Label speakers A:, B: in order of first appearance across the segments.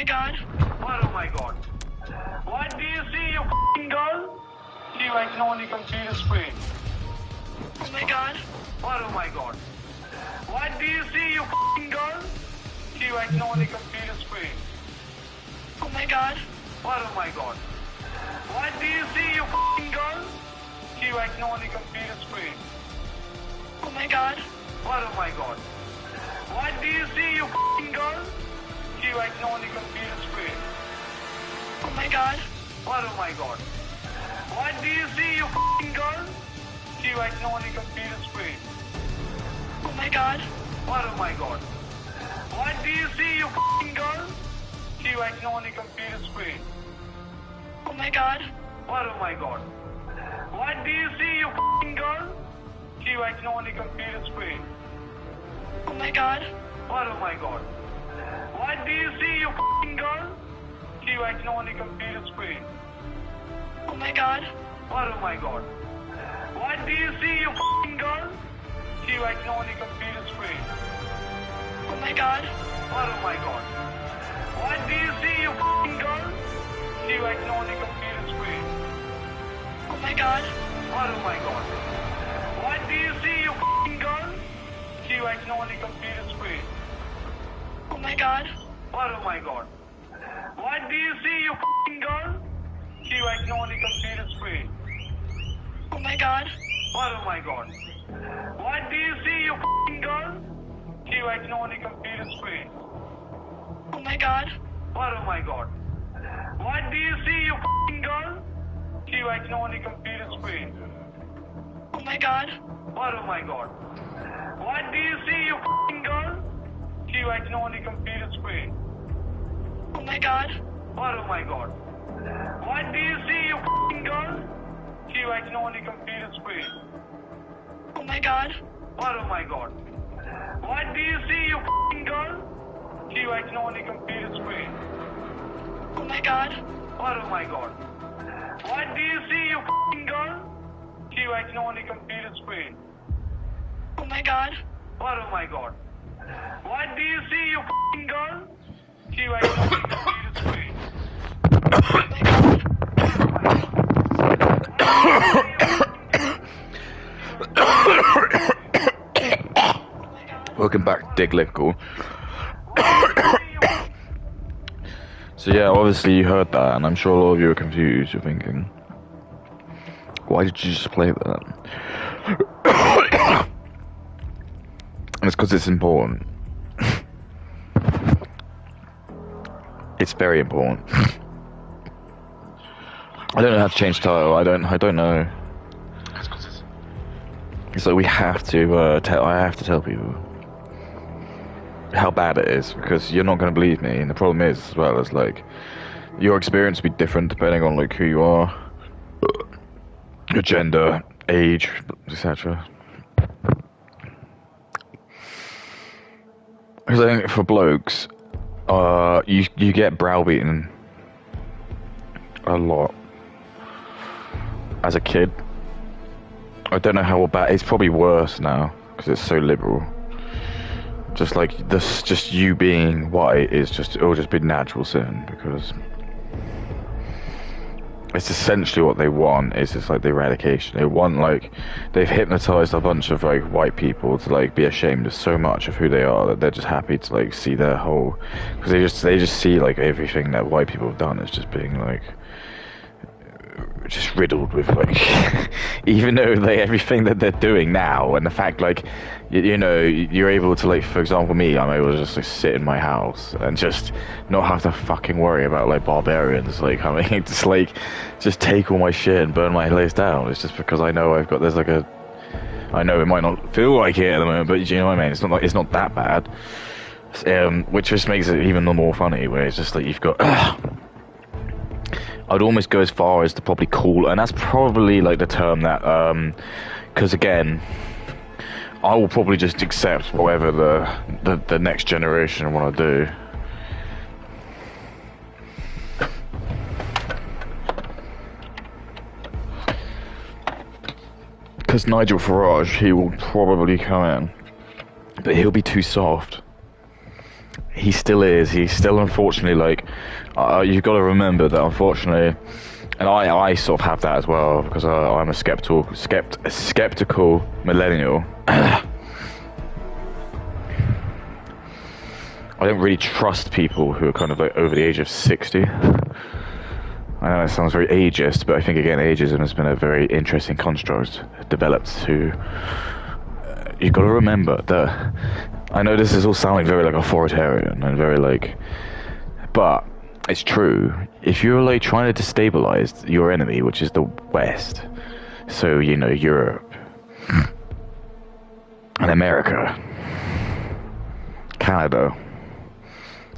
A: my god.
B: What, oh my god? What do you see, you f***ing girl? See, I can only computer screen.
A: Oh my god.
B: What, oh my god? What do you see, you f***ing girl? See, I can only computer screen.
A: Oh my god.
B: What, oh my god? What do you see, you f***ing girl? See, I can only computer screen.
A: Oh my god.
B: What, oh my god? What do you see, you f***ing girl? See, I can only computer screen.
A: Oh my god.
B: What, oh my god? What do you see, you f***ing girl? See, I can only computer screen.
A: Oh my god.
B: What, oh my god? What do you see, you f***ing girl? See, I can only computer screen.
A: Oh my god.
B: What, oh my god? What do you see, you f***ing girl? See, I can only computer screen.
A: Oh my god.
B: What, oh my god? What do you see, you f***ing girl? See, I can only computer screen.
A: Oh my god.
B: What, oh my god? What do you see, you f***ing girl? See, I can only computer screen.
A: Oh my god.
B: What, oh my god? What do you see, you f***ing girl? See, I can only computer screen.
A: Oh my god.
B: What, oh my god? What do you see, you f***ing girl? See, I can only computer screen.
A: Oh my god.
B: What, oh my god? What do you see, you f***ing girl? See, I can only computer screen.
A: Oh my god.
B: What, oh my god? What do you see, you f***ing girl? See, I can only computer screen.
A: Oh my god.
B: What, oh my god? What do you see, you f***ing girl? See, I can only computer screen.
A: Oh my god.
B: What, oh my god? What do you see, you f***ing girl? See, I can only computer screen.
A: Oh my god.
B: What, oh my god? What do you see, you f***ing girl? See, I can only computer screen.
A: Oh my god.
B: What, oh my god? What do you see, you f***ing girl? See, I can only computer screen.
A: Oh my god.
B: What, oh my god? What do you see, you f***ing girl? See, I can only computer screen.
A: Oh my god.
B: What, oh my god? What do you see, you f***ing girl? See, I can only computer screen.
A: Oh my god.
C: Welcome back, Dick Lickle. So yeah, obviously you heard that, and I'm sure a lot of you are confused. You're thinking, why did you just play that? And it's because it's important. It's very important. I don't know how to change title. I don't know. It's like we have to I have to tell people how bad it is, because you're not going to believe me. And the problem is, as well, is like your experience will be different depending on like who you are, your gender, age, etc. Because I think for blokes, you get browbeaten a lot as a kid. I don't know how bad. It's probably worse now because it's so liberal. Just like this, just you being white is just, it'll just be natural sin, because it's essentially what they want. It's just like the eradication. They want, like, they've hypnotized a bunch of like white people to like be ashamed of so much of who they are that they're just happy to like see their whole, because they just see like everything that white people have done as just being like just riddled with like even though like everything that they're doing now, and the fact like you know, you're able to, like, for example me, I'm able to just like sit in my house and just not have to fucking worry about like barbarians like coming just like just take all my shit and burn my place down. It's just because I know there's like a, I know it might not feel like it at the moment, but you know what I mean, it's not that bad, which just makes it even more funny, where it's just like you've got I'd almost go as far as to probably call, and that's probably like the term that, because again, I will probably just accept whatever the next generation want to do. Because Nigel Farage, he will probably come in, but he'll be too soft. He still is. He's still, unfortunately, like, you've got to remember that, unfortunately, and I sort of have that as well, because I'm a skeptical millennial. I don't really trust people who are kind of like over the age of 60. I know it sounds very ageist, but I think, again, ageism has been a very interesting construct developed to... you've got to remember that... I know this is all sounding very, like, authoritarian and very, like... but it's true. If you're, like, trying to destabilize your enemy, which is the West, so, you know, Europe and America, Canada,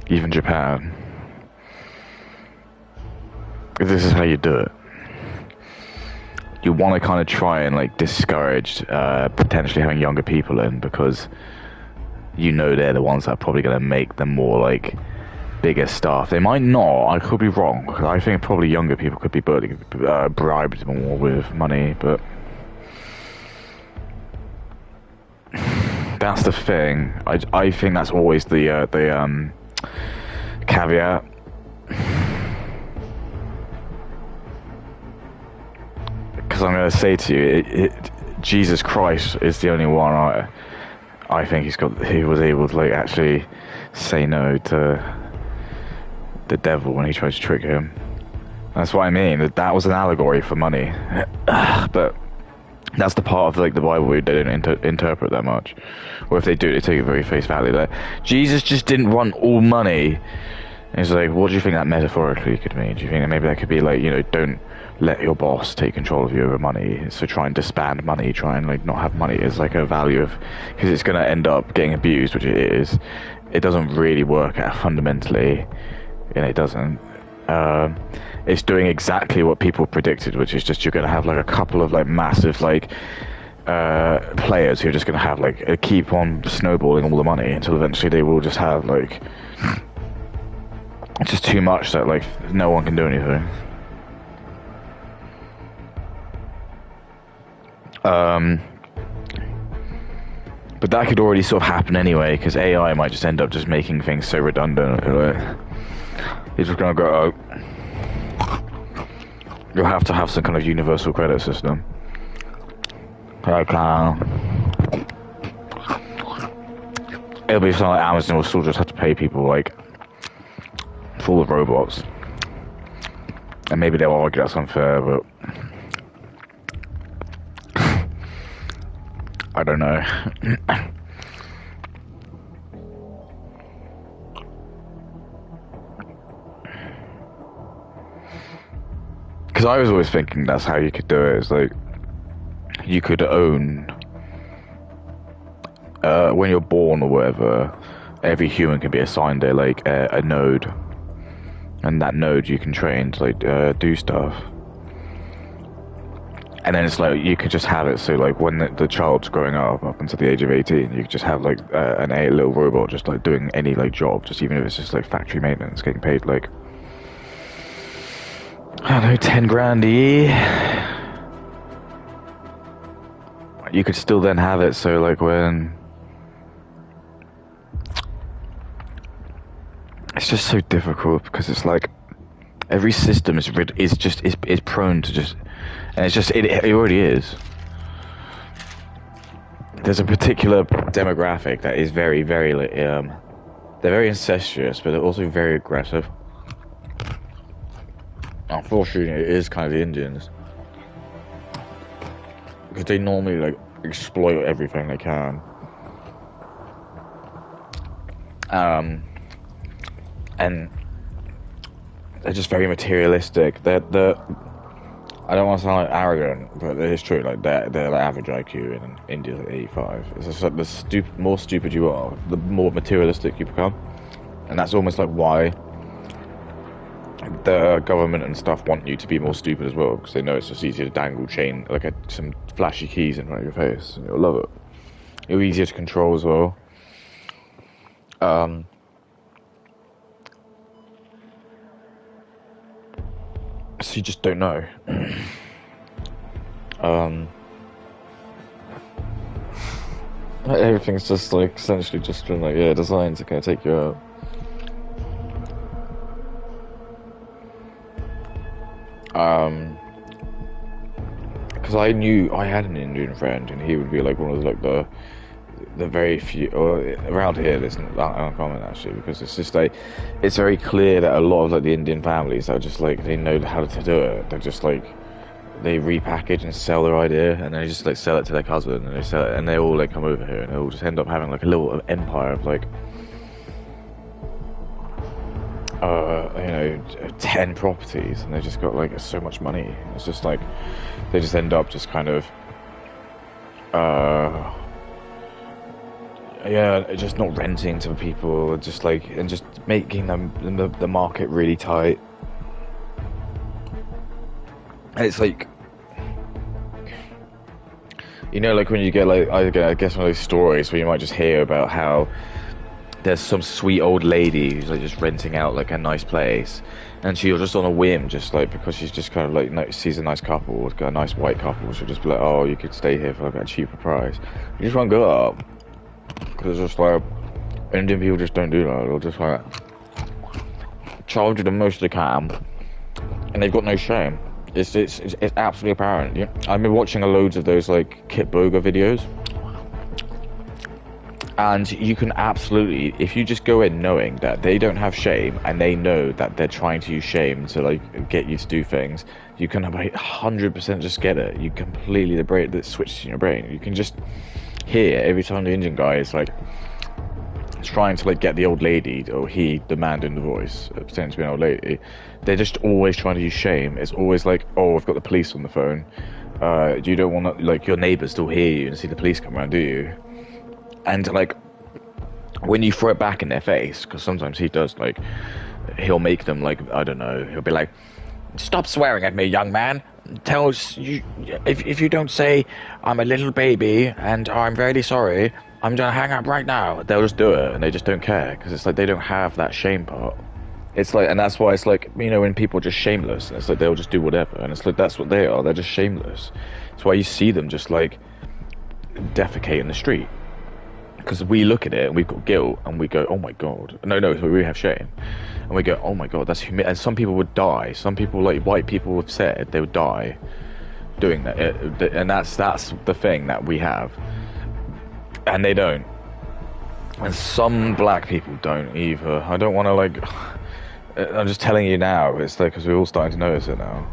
C: even Japan... this is how you do it. You want to kind of try and like discourage potentially having younger people in, because you know they're the ones that are probably going to make them more like bigger staff. They might not. I could be wrong. I think probably younger people could be bribed more with money, but that's the thing. I think that's always the caveat. Because I'm going to say to you, Jesus Christ is the only one I think he was able to like actually say no to the devil when he tried to trick him. That's what I mean. That was an allegory for money, but that's the part of like the Bible where they don't interpret that much, or if they do, they take it very face value. That Jesus just didn't want all money. And it's like, what do you think that metaphorically could mean? Do you think that maybe that could be like, you know, don't let your boss take control of you over money, so try and disband money, try and like not have money as like a value of, because it's going to end up getting abused, which it is. It doesn't really work out fundamentally, and it doesn't. It's doing exactly what people predicted, which is just you're going to have like a couple of like massive like players who are just going to have like keep on snowballing all the money until eventually they will just have like it's just too much that like no one can do anything. But that could already sort of happen anyway, because AI might just end up just making things so redundant. Like, it's just gonna go, you'll have to have some kind of universal credit system. Like, it'll be something like Amazon will still just have to pay people like for all the robots, and maybe they'll argue that's unfair, but I don't know. Because I was always thinking that's how you could do it. It's like you could own when you're born or whatever. Every human can be assigned a node, and that node you can train to like do stuff. And then it's like you could just have it so like when the child's growing up until the age of 18, you could just have like a little robot just like doing any like job, just even if it's just like factory maintenance, getting paid like, I don't know, 10 grand a year. You could still then have it so like when it's just so difficult, because it's like every system is prone to just, and it's just it already is. There's a particular demographic that is very they're very incestuous, but they're also very aggressive. Unfortunately, it is kind of the Indians, because they normally like exploit everything they can. And they're just very materialistic. I don't want to sound like arrogant, but it is true. Like their average IQ in India is like 85. It's just like the more stupid you are, the more materialistic you become, and that's almost like why the government and stuff want you to be more stupid as well, because they know it's just easier to dangle some flashy keys in front of your face, and you'll love it. It'll be easier to control as well. So you just don't know. Everything's just like essentially just been like, yeah, designed to kind of take you out. Because I knew I had an Indian friend, and he would be like one of like the very few, or around here, it's not that uncommon actually, because it's just like, it's very clear that a lot of like the Indian families are just like, they know how to do it. They're just like, they repackage and sell their idea, and they just like sell it to their cousin, and they sell it, and they all like come over here, and they all just end up having like a little empire of like, you know, 10 properties, and they just got like so much money. It's just like, they just end up just kind of, yeah, just not renting to people, just like, and just making the market really tight. And it's like, you know, like when you get like, I guess one of those stories where you might just hear about how there's some sweet old lady who's like just renting out like a nice place, and she'll just on a whim, just like because she's just kind of like sees a nice couple, got a nice white couple, she'll just be like, oh, you could stay here for like a cheaper price. You just won't go up, because it's just like, Indian people just don't do that. They'll just like charge you the most they can, and they've got no shame. It's absolutely apparent. Yeah? I've been watching loads of those like Kit Boga videos, and you can absolutely, if you just go in knowing that they don't have shame, and they know that they're trying to use shame to like get you to do things, you can 100% just get it. You completely, the switch in your brain. You can just hear every time the Indian guy is like trying to like get the old lady, or the man doing the voice, pretending to be an old lady, they're just always trying to use shame. It's always like, oh, I've got the police on the phone. You don't want to, like, your neighbours still hear you and see the police come around, do you? And like, when you throw it back in their face, because sometimes he does, like, he'll make them like, I don't know, he'll be like, stop swearing at me, young man. Tell us, if you don't say I'm a little baby and I'm very sorry, I'm gonna hang up right now. They'll just do it, and they just don't care, because it's like they don't have that shame part. It's like, and that's why it's like, you know, when people are just shameless, and it's like they'll just do whatever, and it's like that's what they are. They're just shameless. That's why you see them just like defecate in the street, because we look at it and we've got guilt, and we go, oh my god, no, we have shame, and we go, oh my god, that's and some people would die. Some people, like white people, have said they would die doing that, and that's the thing that we have. And they don't. And some black people don't either. I don't want to like, I'm just telling you now, it's like, because we're all starting to notice it now.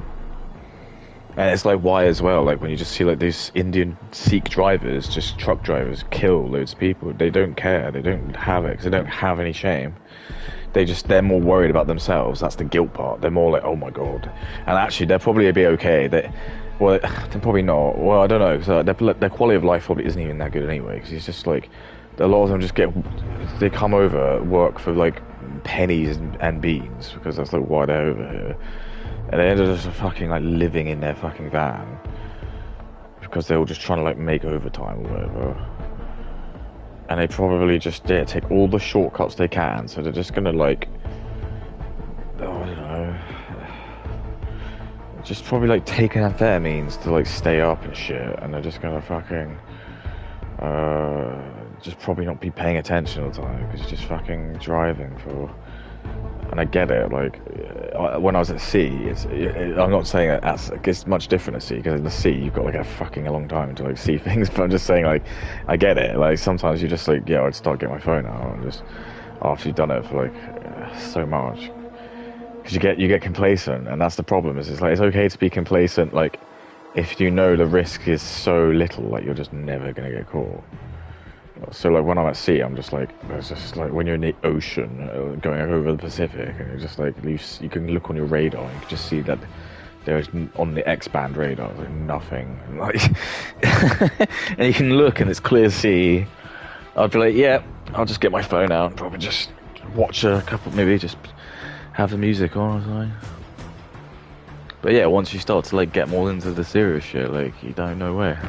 C: And it's like, why as well, like when you just see like these Indian Sikh drivers, just truck drivers, kill loads of people. They don't care, they don't have it, because they don't have any shame. They're more worried about themselves. That's the guilt part. They're more like, oh my god. And actually they'll probably be okay. Well, they're probably not. Well, I don't know, because their quality of life probably isn't even that good anyway, because it's just like, a lot of them just they come over, work for like pennies and beans, because that's like why they're over here. And they end up just fucking like living in their fucking van, because they're all just trying to like make overtime or whatever. And they probably just take all the shortcuts they can, so they're just gonna like, oh, I don't know, just probably like taking amphetamines to like stay up and shit, and they're just gonna fucking just probably not be paying attention all the time, because you're just fucking driving for. And I get it, like when I was at sea, I'm not saying that it's much different at sea, because in the sea you've got like a long time to like see things, but I'm just saying, like, I get it, like sometimes you just like, yeah, I'd start getting my phone out, and just after you've done it for like so much, because you get complacent, and that's the problem. Is it's like, it's okay to be complacent, like if you know the risk is so little, like you're just never gonna get caught. So like when I'm at sea, I'm just like, it's just like when you're in the ocean going over the Pacific, and you're just like, you can look on your radar and you can just see that there's on the X-band radar like nothing, like and you can look and it's clear sea. I'd be like, yeah, I'll just get my phone out and probably just watch a couple, maybe just have the music on or something. But yeah, once you start to like get more into the serious shit, like you don't know where.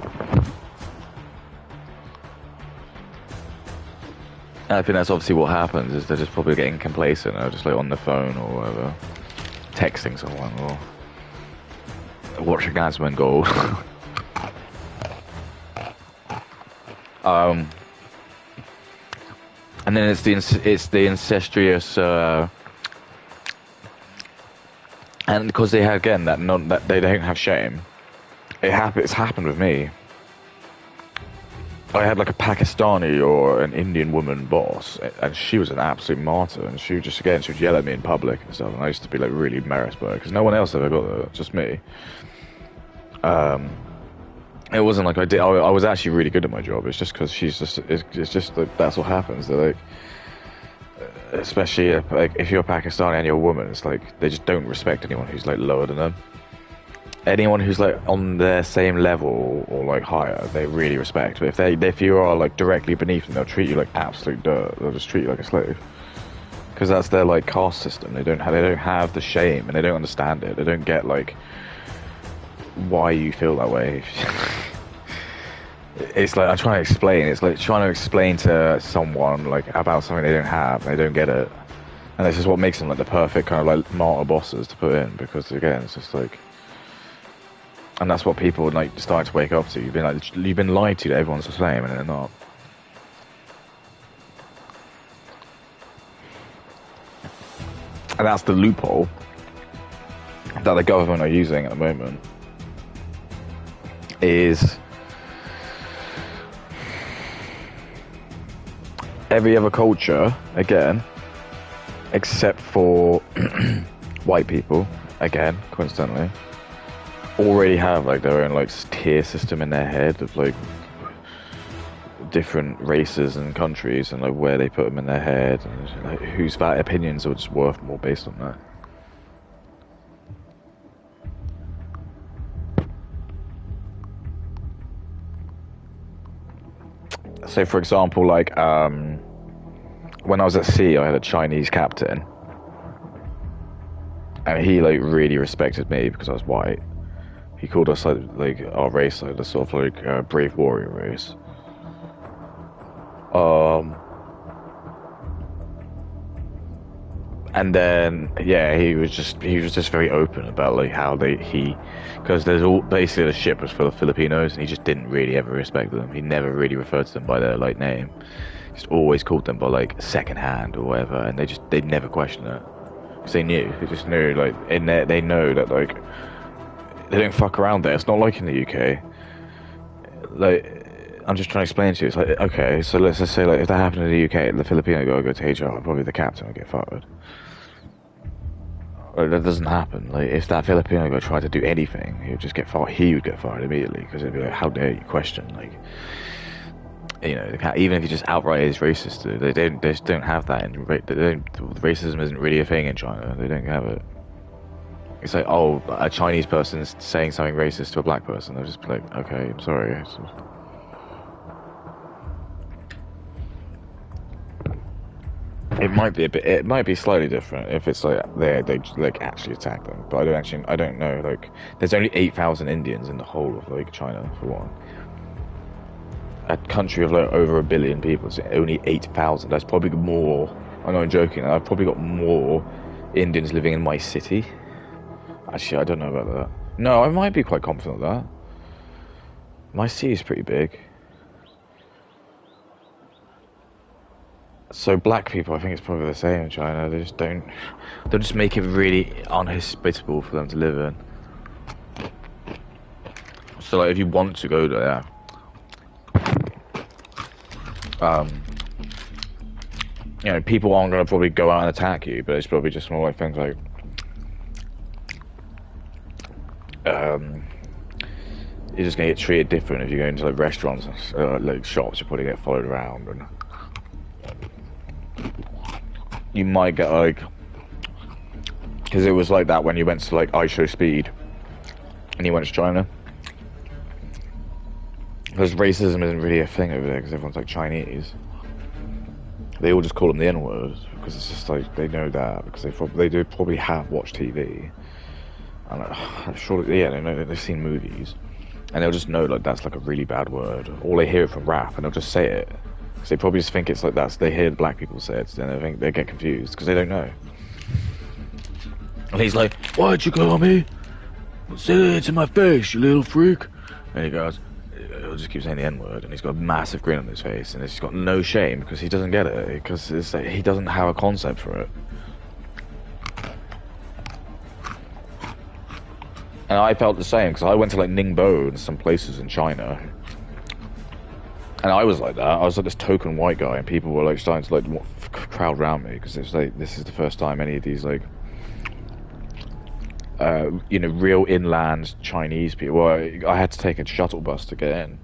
C: I think that's obviously what happens, is they're just probably getting complacent, or just like on the phone or whatever, texting someone, or watching Asmongold. And then it's the incestuous, and because they have again that they don't have shame. It's happened with me. I had like a Pakistani or an Indian woman boss, and she was an absolute martyr. And she would yell at me in public and stuff. And I used to be like really embarrassed by it because no one else ever got that, just me. It wasn't like I did. I was actually really good at my job. It's just because it's just that that's what happens. They're like, especially if you're Pakistani and you're a woman, it's like they just don't respect anyone who's like lower than them. Anyone who's like on their same level or like higher, they really respect. But if you are like directly beneath them, they'll treat you like absolute dirt. They'll just treat you like a slave because that's their like caste system. They don't have the shame and they don't understand it. They don't get like why you feel that way. It's like I'm trying to explain. It's like trying to explain to someone like about something they don't have. And they don't get it, and this is what makes them like the perfect kind of like martyr bosses to put in. Because again, it's just like, and that's what people like starting to wake up to. You've been lied to that everyone's the same, and they're not. And that's the loophole that the government are using at the moment. Is every other culture, again, except for white people, again, coincidentally, already have like their own like tier system in their head of like different races and countries and like where they put them in their head and like, whose opinions are just worth more based on that. So, for example, like when I was at sea, I had a Chinese captain, and he like really respected me because I was white. He called us like our race like the sort of like brave warrior race. And then yeah, he was just very open about like how because there's all basically the ship was full of Filipinos, and he just didn't really ever respect them. He never really referred to them by their like name. Just always called them by like second hand or whatever, and they'd never question it because they just knew like in there they know that like they don't fuck around there. It's not like in the UK. Like I'm just trying to explain to you. It's like okay, so let's just say like if that happened in the UK, the Filipino guy would go to HR, probably the captain would get fired. Like, that doesn't happen. Like if that Filipino guy tried to do anything, he would just get fired. He would get fired immediately because it'd be like, how dare you question? Like, you know, even if he just outright is racist, they just don't have that. Racism isn't really a thing in China. They don't have it. It's like, oh, a Chinese person is saying something racist to a black person. They'll just be like, okay, I'm sorry. It might be slightly different if it's like they like actually attack them, but I don't know. Like, there's only 8,000 Indians in the whole of like China for one. A country of like over 1 billion people, it's only 8,000. That's probably more. I'm not joking. I've probably got more Indians living in my city. Actually, I don't know about that. No, I might be quite confident of that. My city is pretty big. So black people, I think it's probably the same in China. They'll just make it really unhospitable for them to live in. So like if you want to go there, you know, people aren't going to probably go out and attack you, but it's probably just more like things like, you're just going to get treated different if you go into like restaurants and like shops. You're probably get followed around, and you might get like, because it was like that when you went to like IShowSpeed and you went to China, because racism isn't really a thing over there because everyone's like Chinese. They all just call them the N-word because it's just like they know that because they do probably have watched TV, and I'm sure they've seen movies, and they'll just know like that's like a really bad word, or they hear it from rap and they'll just say it. Because they probably just think it's like they hear black people say it, and they get confused because they don't know. And he's like, "Why'd you call me? Say it to my face, you little freak." And he goes, he'll just keep saying the N-word, and he's got a massive grin on his face, and he's got no shame because he doesn't get it, because it's like, he doesn't have a concept for it. And I felt the same, because I went to like Ningbo and some places in China, and I was like that. I was like this token white guy, and people were like starting to like crowd around me, because it's like, this is the first time any of these like you know, real inland Chinese people. Well, I had to take a shuttle bus to get in.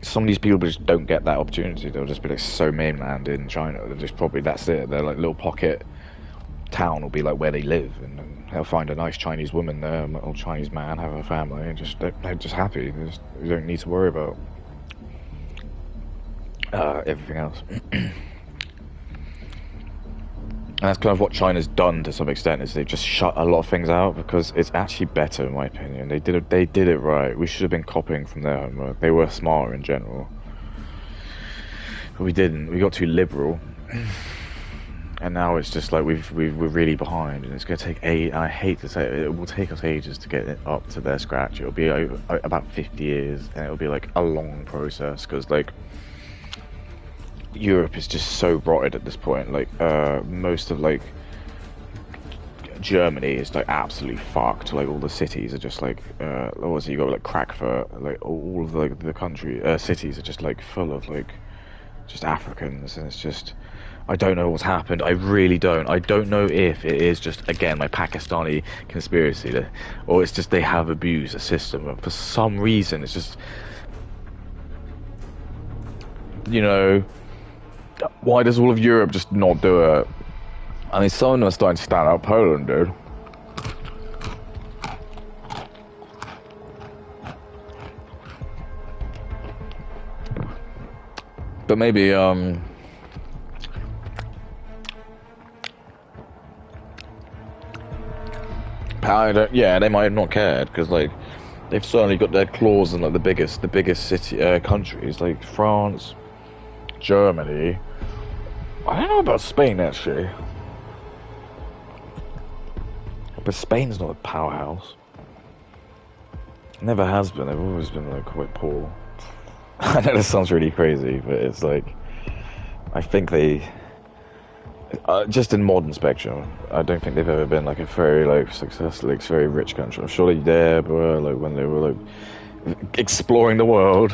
C: Some of these people just don't get that opportunity. They'll just be like so mainland in China. They're just probably, that's it. They're like little pocket town will be like where they live, and they'll find a nice Chinese woman there, a little Chinese man, have a family, and just they're just happy. You don't need to worry about everything else. And that's kind of what China's done to some extent, is they've just shut a lot of things out, because it's actually better, in my opinion. They did it right. We should have been copying from their homework. They were smarter in general, but we didn't. We got too liberal, and now it's just like we're really behind, and it's going to take I hate to say it will take us ages to get it up to their scratch. It'll be about 50 years, and it'll be like a long process, because like Europe is just so rotted at this point. Like most of like Germany is like absolutely fucked. Like all the cities are just like what was it? You got like Frankfurt, like all of like the country cities are just like full of like just Africans, and it's just, I don't know what's happened. I really don't. I don't know if it is just, again, my Pakistani conspiracy, or it's just they have abused the system, and for some reason it's just, you know, why does all of Europe just not do it? I mean, some of them are starting to stand out. Poland, dude. But maybe, yeah, they might have not cared, because like they've certainly got their claws in like the biggest city countries like France, Germany. I don't know about Spain actually, but Spain's not a powerhouse. It never has been. They've always been like quite poor. I know this sounds really crazy, but it's like, I think they, just in modern spectrum, I don't think they've ever been like a very like successful, like very rich country. I'm sure they were like when they were like exploring the world.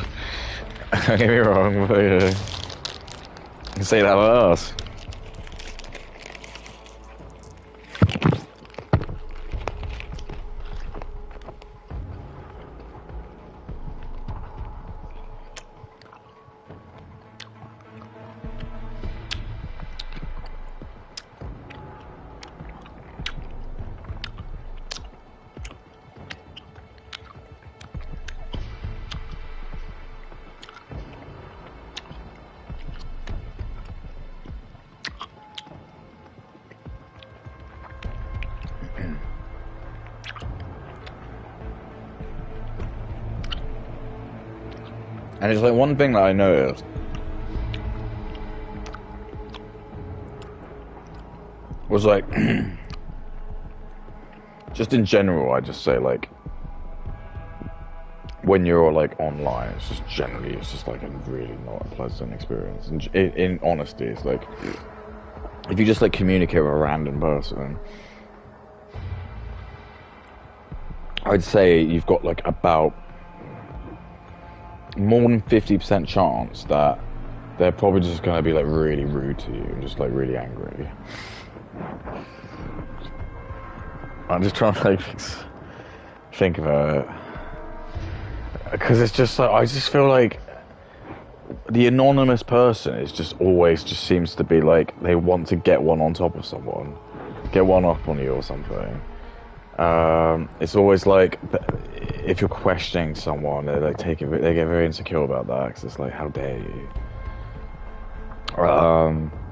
C: Don't get me wrong, but you can say that about us. And it's like one thing that I noticed was like, just in general, I just say like, when you're like online, it's just generally, it's just like a really not a pleasant experience. And in honesty, it's like, if you just like communicate with a random person, I'd say you've got like about more than 50% chance that they're probably just going to be like really rude to you and just like really angry. I'm just trying to like think about it, because it's just like, I just feel like the anonymous person is just always just seems to be like they want to get one on top of someone, get one up on you or something. It's always like, if you're questioning someone, they like they get very insecure about that, because it's like, how dare you?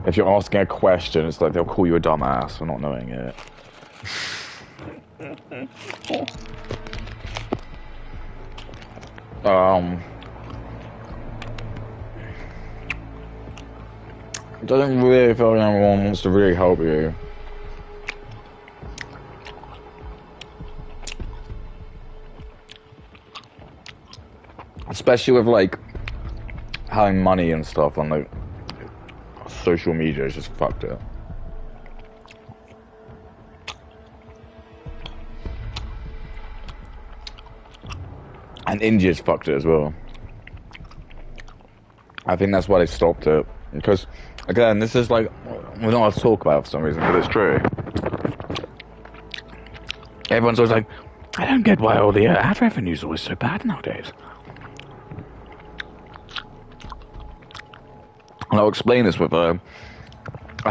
C: If you're asking a question, it's like they'll call you a dumbass for not knowing it. It doesn't really feel like anyone wants to really help you. especially with like having money and stuff on like social media is just fucked up. And India's fucked it as well. I think that's why they stopped it. Because, again, this is like, we're not allowed to talk about it for some reason, but it's true. Everyone's always like, I don't get why all the ad revenue is always so bad nowadays. And I'll explain this with a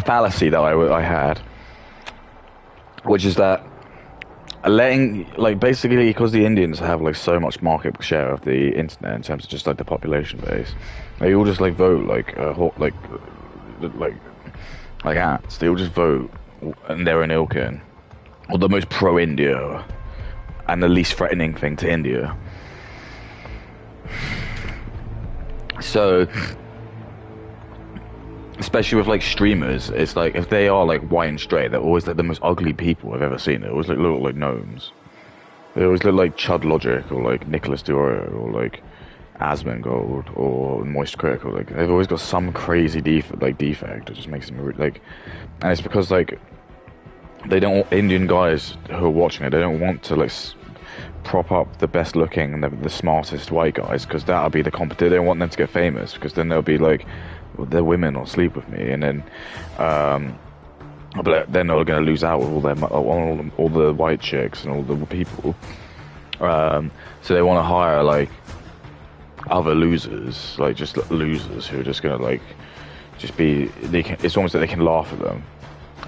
C: fallacy that I had, which is that letting, like, basically because the Indians have like so much market share of the internet in terms of just like the population base, they all just like vote like ants. They all just vote, and they're in Ilkin, or the most pro-India and the least threatening thing to India. So, especially with like streamers, it's like if they are like white and straight, they're always like the most ugly people I've ever seen. They always like look like gnomes. They always look like Chud Logic or like Nicholas Dior or like Asmongold or Moist Crick, or like they've always got some crazy defect that just makes them like, and it's because like they don't, Indian guys who are watching it, they don't want to like prop up the best looking and the smartest white guys, because that'll be the competition. They don't want them to get famous, because then they'll be like, well, their women will sleep with me, and then but then they're going to lose out with all the white chicks and all the people. So they want to hire like other losers, like just losers who are just going to like just be. It's almost like they can laugh at them,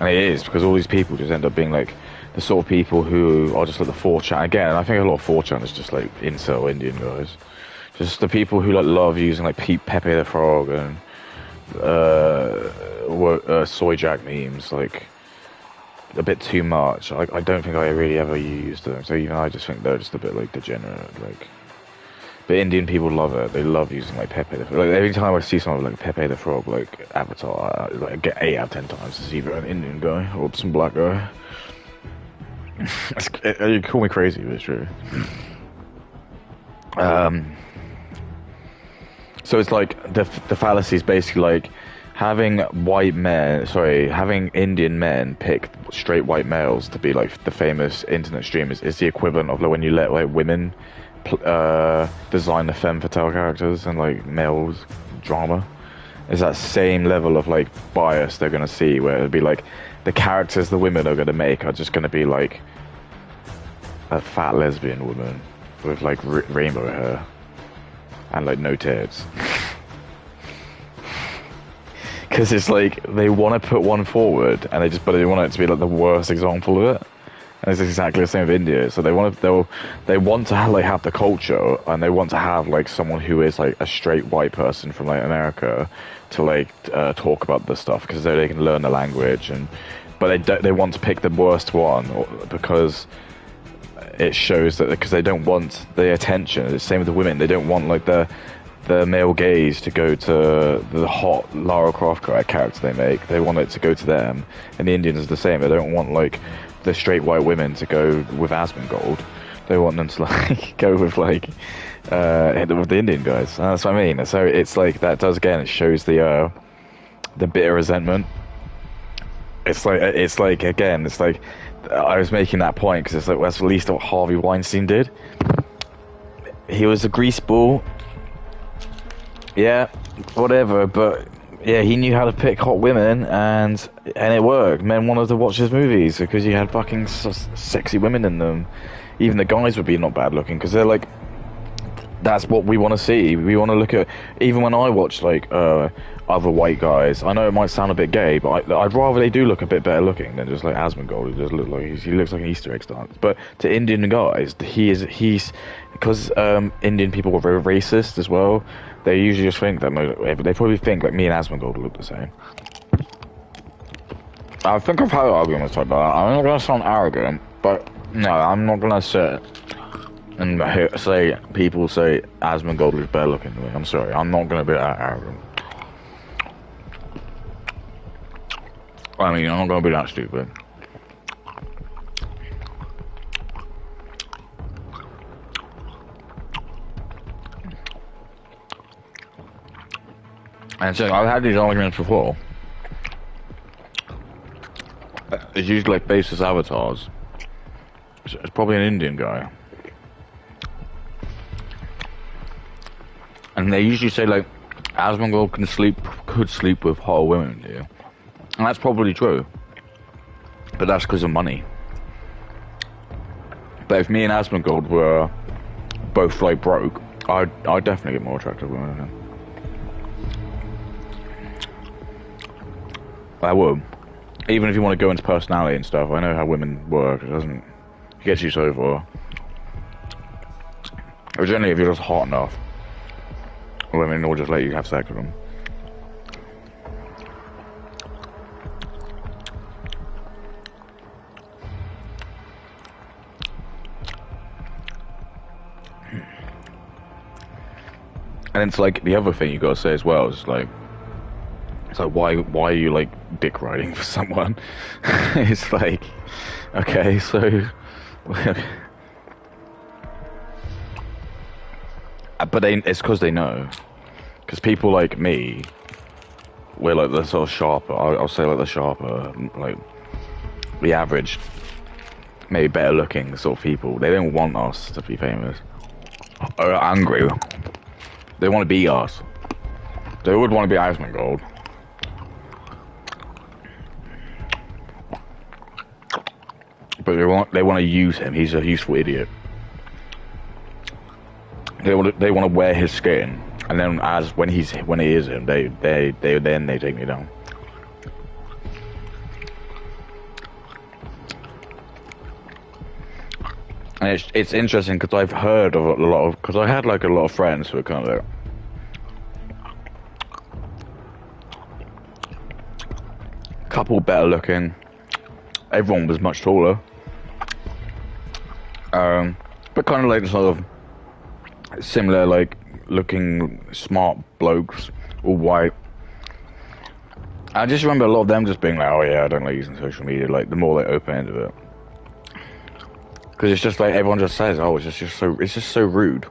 C: and it is, because all these people just end up being like the sort of people who are just like the 4chan. Again, I think a lot of 4chan is just like incel Indian guys, just the people who like love using like Pepe the Frog and soy jack memes like a bit too much. I don't think I really ever used them, so even I just think they're just a bit like degenerate. Like, but Indian people love it. They love using like Pepe the Frog. Like every time I see something like Pepe the Frog like avatar, I get 8 out of 10 times it's either an Indian guy or some black guy. You call me crazy, but it's true. So it's like the fallacy is basically like having Indian men pick straight white males to be like the famous internet streamers is the equivalent of like when you let like women design the femme fatale characters and like males drama. It's that same level of like bias they're gonna see, where it'll be like the characters the women are gonna make are just gonna be like a fat lesbian woman with like rainbow hair and like no tits. Because it's like they want to put one forward, and but they want it to be like the worst example of it. And it's exactly the same with India. So they want to have the culture, and they want to have like someone who is like a straight white person from like America to like talk about this stuff, because they can learn the language, but they want to pick the worst one because it shows that, because they don't want the attention. It's the same with the women. They don't want like the male gaze to go to the hot Lara Croft character they make. They want it to go to them. And the Indians are the same. They don't want like the straight white women to go with Asmongold. They want them to like go with like with the Indian guys. And that's what I mean. So it's like that does, again, it shows the bitter resentment. It's like again, it's like I was making that point because it's like, well, that's at least what Harvey Weinstein did. He was a greaseball. Yeah, whatever, but yeah, he knew how to pick hot women, and it worked. Men wanted to watch his movies because he had fucking sexy women in them. Even the guys would be not bad looking, because they're like, that's what we want to see. We want to look at, even when I watch like other white guys, I know it might sound a bit gay, but I'd rather they do look a bit better looking than just like Asmongold, who does look like he looks like an Easter egg stance. But to Indian guys, he's because Indian people were very racist as well. They usually just think that they probably think like me and Asmongold look the same. I think I've had arguments like that. I'm not gonna sound arrogant, but no, I'm not gonna sit and say people say Asmongold is better looking than me. I'm sorry, I'm not gonna be that arrogant. I mean, I'm not gonna be that stupid. And so I've had these arguments before. It's usually like baseless avatars. It's probably an Indian guy. And they usually say like, Asmongold could sleep with hotter women, yeah. And that's probably true. But that's because of money. But if me and Asmongold were both like broke, I'd definitely get more attractive women. I would. Even if you want to go into personality and stuff, I know how women work. It doesn't get you so far. Or generally, if you're just hot enough, women will just let you have sex with them. And it's like the other thing you gotta say as well is like, it's like why are you like dick riding for someone? It's like, okay, so. But it's because they know. Because people like me, we're like the sort of sharper, I'll say like the sharper, like the average, maybe better looking sort of people. They don't want us to be famous. Or angry. They want to be us. They would want to be Asmongold. But they want to use him. He's a useful idiot. They want to wear his skin, and then when he is him, they take me down. And it's interesting because I've heard of because I had like a lot of friends who were kind of like, couple better looking. Everyone was much taller. But kind of like sort of similar, like looking smart blokes, all white. I just remember a lot of them just being like, "Oh yeah, I don't like using social media." Like the more they open into it, because it's just like everyone just says, "Oh, it's just so rude."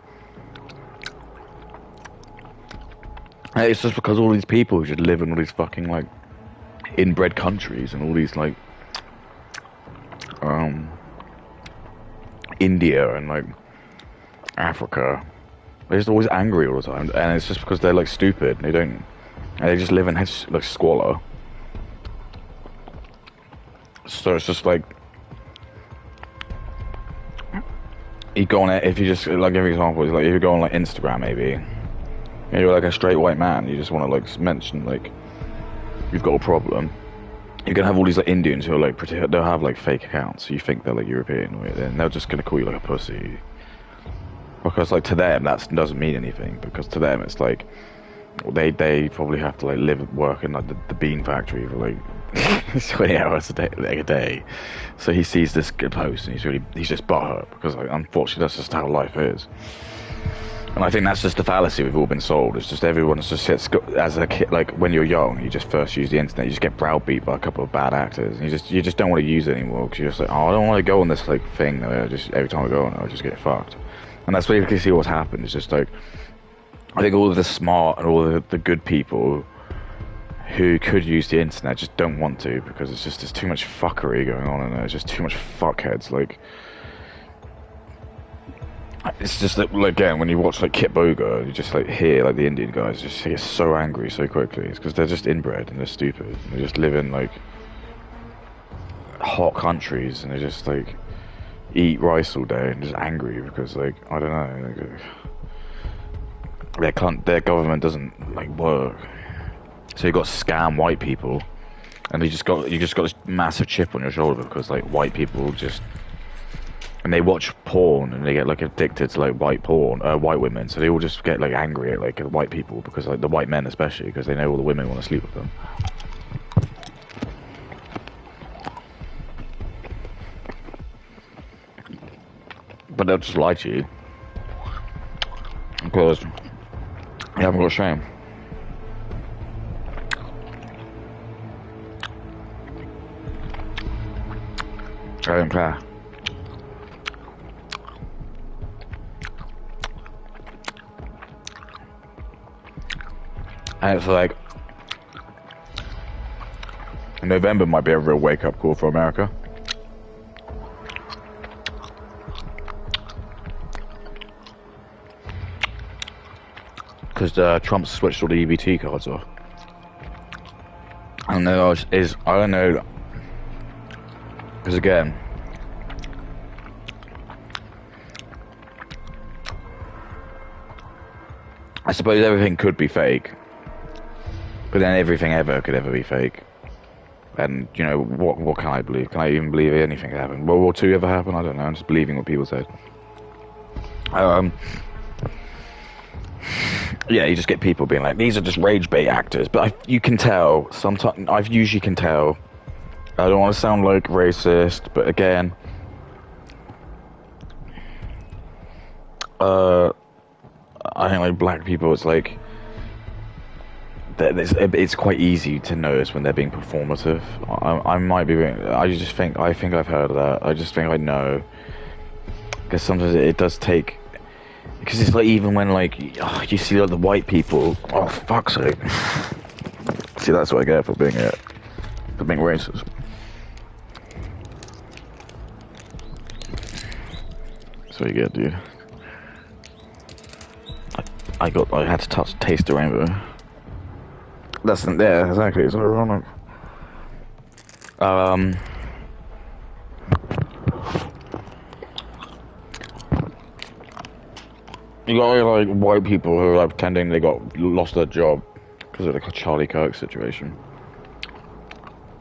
C: And it's just because all these people who just live in all these fucking like inbred countries and all these like India and like Africa, they're just always angry all the time, and it's just because they're like stupid. They just live in like squalor. So it's just like you go on it. If you just like give examples, like if you go on like Instagram, maybe and you're like a straight white man, you just want to like mention like you've got a problem. You're gonna have all these like Indians who are like they'll have like fake accounts, so you think they're like European, and they're just gonna call you like a pussy. Because like to them that doesn't mean anything, because to them it's like they probably have to like work in like the bean factory for like 20 hours a day. So he sees this good post and he's just butthurt because like unfortunately that's just how life is. And I think that's just the fallacy we've all been sold. It's just everyone's just as a kid, like when you're young, you just first use the internet, you just get browbeat by a couple of bad actors, and you just don't want to use it anymore because you're just like, oh, I don't want to go on this like thing. Just every time I go on it, I just get fucked. And that's basically see what's happened. It's just like I think all of the smart and all the good people who could use the internet just don't want to, because there's too much fuckery going on in there. It's just too much fuckheads. Like it's just that, like, again, when you watch like Kit Boga, you just like hear like the Indian guys just get so angry so quickly. It's because they're just inbred and they're stupid. And they just live in like hot countries and they just like eat rice all day and just angry because like I don't know, like, their government doesn't like work. So you got scam white people, and you just got this massive chip on your shoulder because like white people just. And they watch porn and they get like addicted to like white women, so they all just get like angry at like white people because like the white men especially, because they know all the women want to sleep with them. But they'll just lie to you because you haven't got shame. I don't care. And it's like, November might be a real wake-up call for America. Because Trump switched all the EBT cards off. And there is, I don't know, because again, I suppose everything could be fake, but then everything ever could ever be fake. And, you know, what can I believe? Can I even believe anything could happen? World War II ever happen? I don't know, I'm just believing what people say. Yeah, you just get people being like, these are just rage bait actors. But you can tell, sometimes, I usually can tell. I don't want to sound like racist, but again, I think like black people, it's like, it's quite easy to notice when they're being performative. I might be, I think I've heard of that. I just think I know. Because sometimes it does take, because it's like even when like you see like the white people, oh fuck's sake. See, that's what I get for being racist. That's what you get, dude. I had to taste the rainbow. That's there, exactly. It's ironic. You got like white people who are like pretending they lost their job because of the Charlie Kirk situation.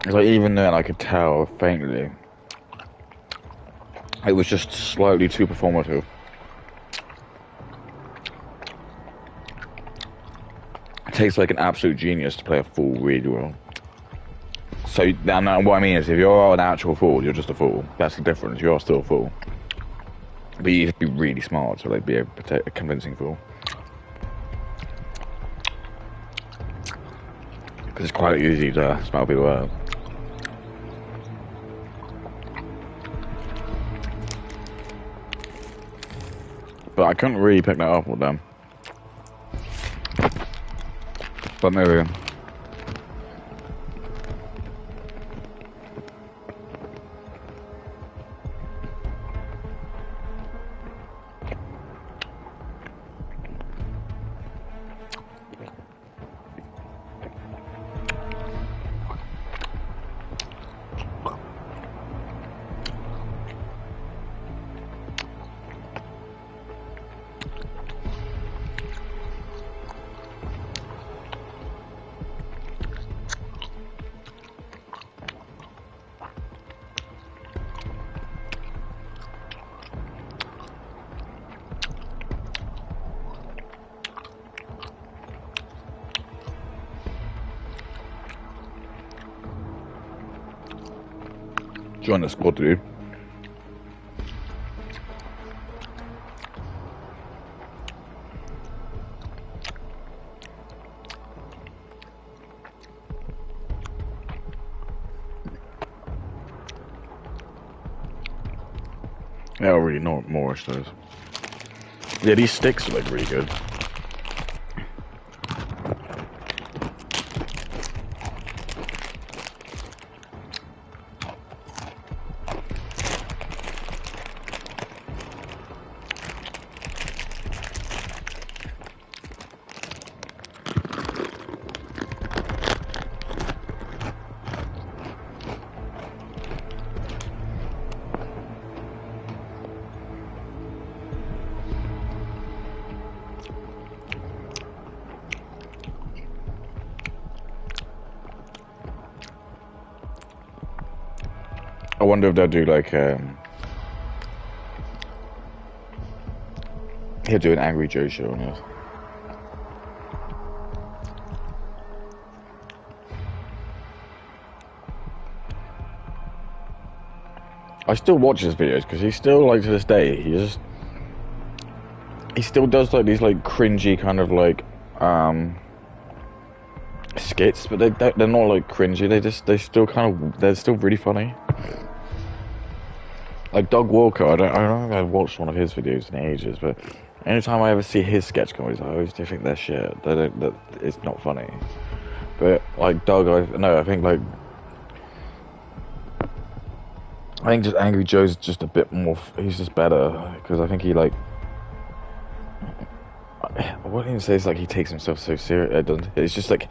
C: It's like even then I could tell faintly it was just slightly too performative. It takes like an absolute genius to play a fool really well. So now what I mean is, if you're an actual fool, you're just a fool. That's the difference. You are still a fool. But you have to be really smart to like be a convincing fool. Because it's quite easy to smell people out. But I couldn't really pick that up with them. But maybe. Join the squad, dude. Yeah, I already know what Morris does. Yeah, these sticks are like really good. I wonder if they'll do like he'll do an Angry Joe show on it. I still watch his videos because he still, like, to this day, he still does like these like cringy kind of like skits, but they're not like cringy. They're still really funny. Like Doug Walker, I don't think I've watched one of his videos in ages, but Anytime I ever see his sketch comedies, I always do think they're shit. They don't. That it's not funny. But like Doug, I think like I think just Angry Joe's just a bit more. He's just better because I think he like. I wouldn't even say it's like he takes himself so serious. It doesn't. It's just like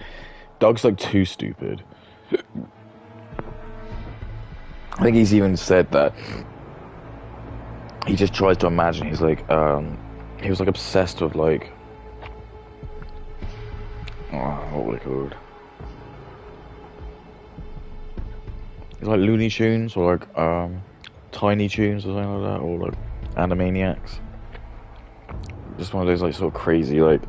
C: Doug's like too stupid. I think he's even said that he just tries to imagine. He's like, he was like obsessed with like, what were they called? It's like Looney Tunes or like Tiny Tunes or something like that, or like Animaniacs. Just one of those like sort of crazy like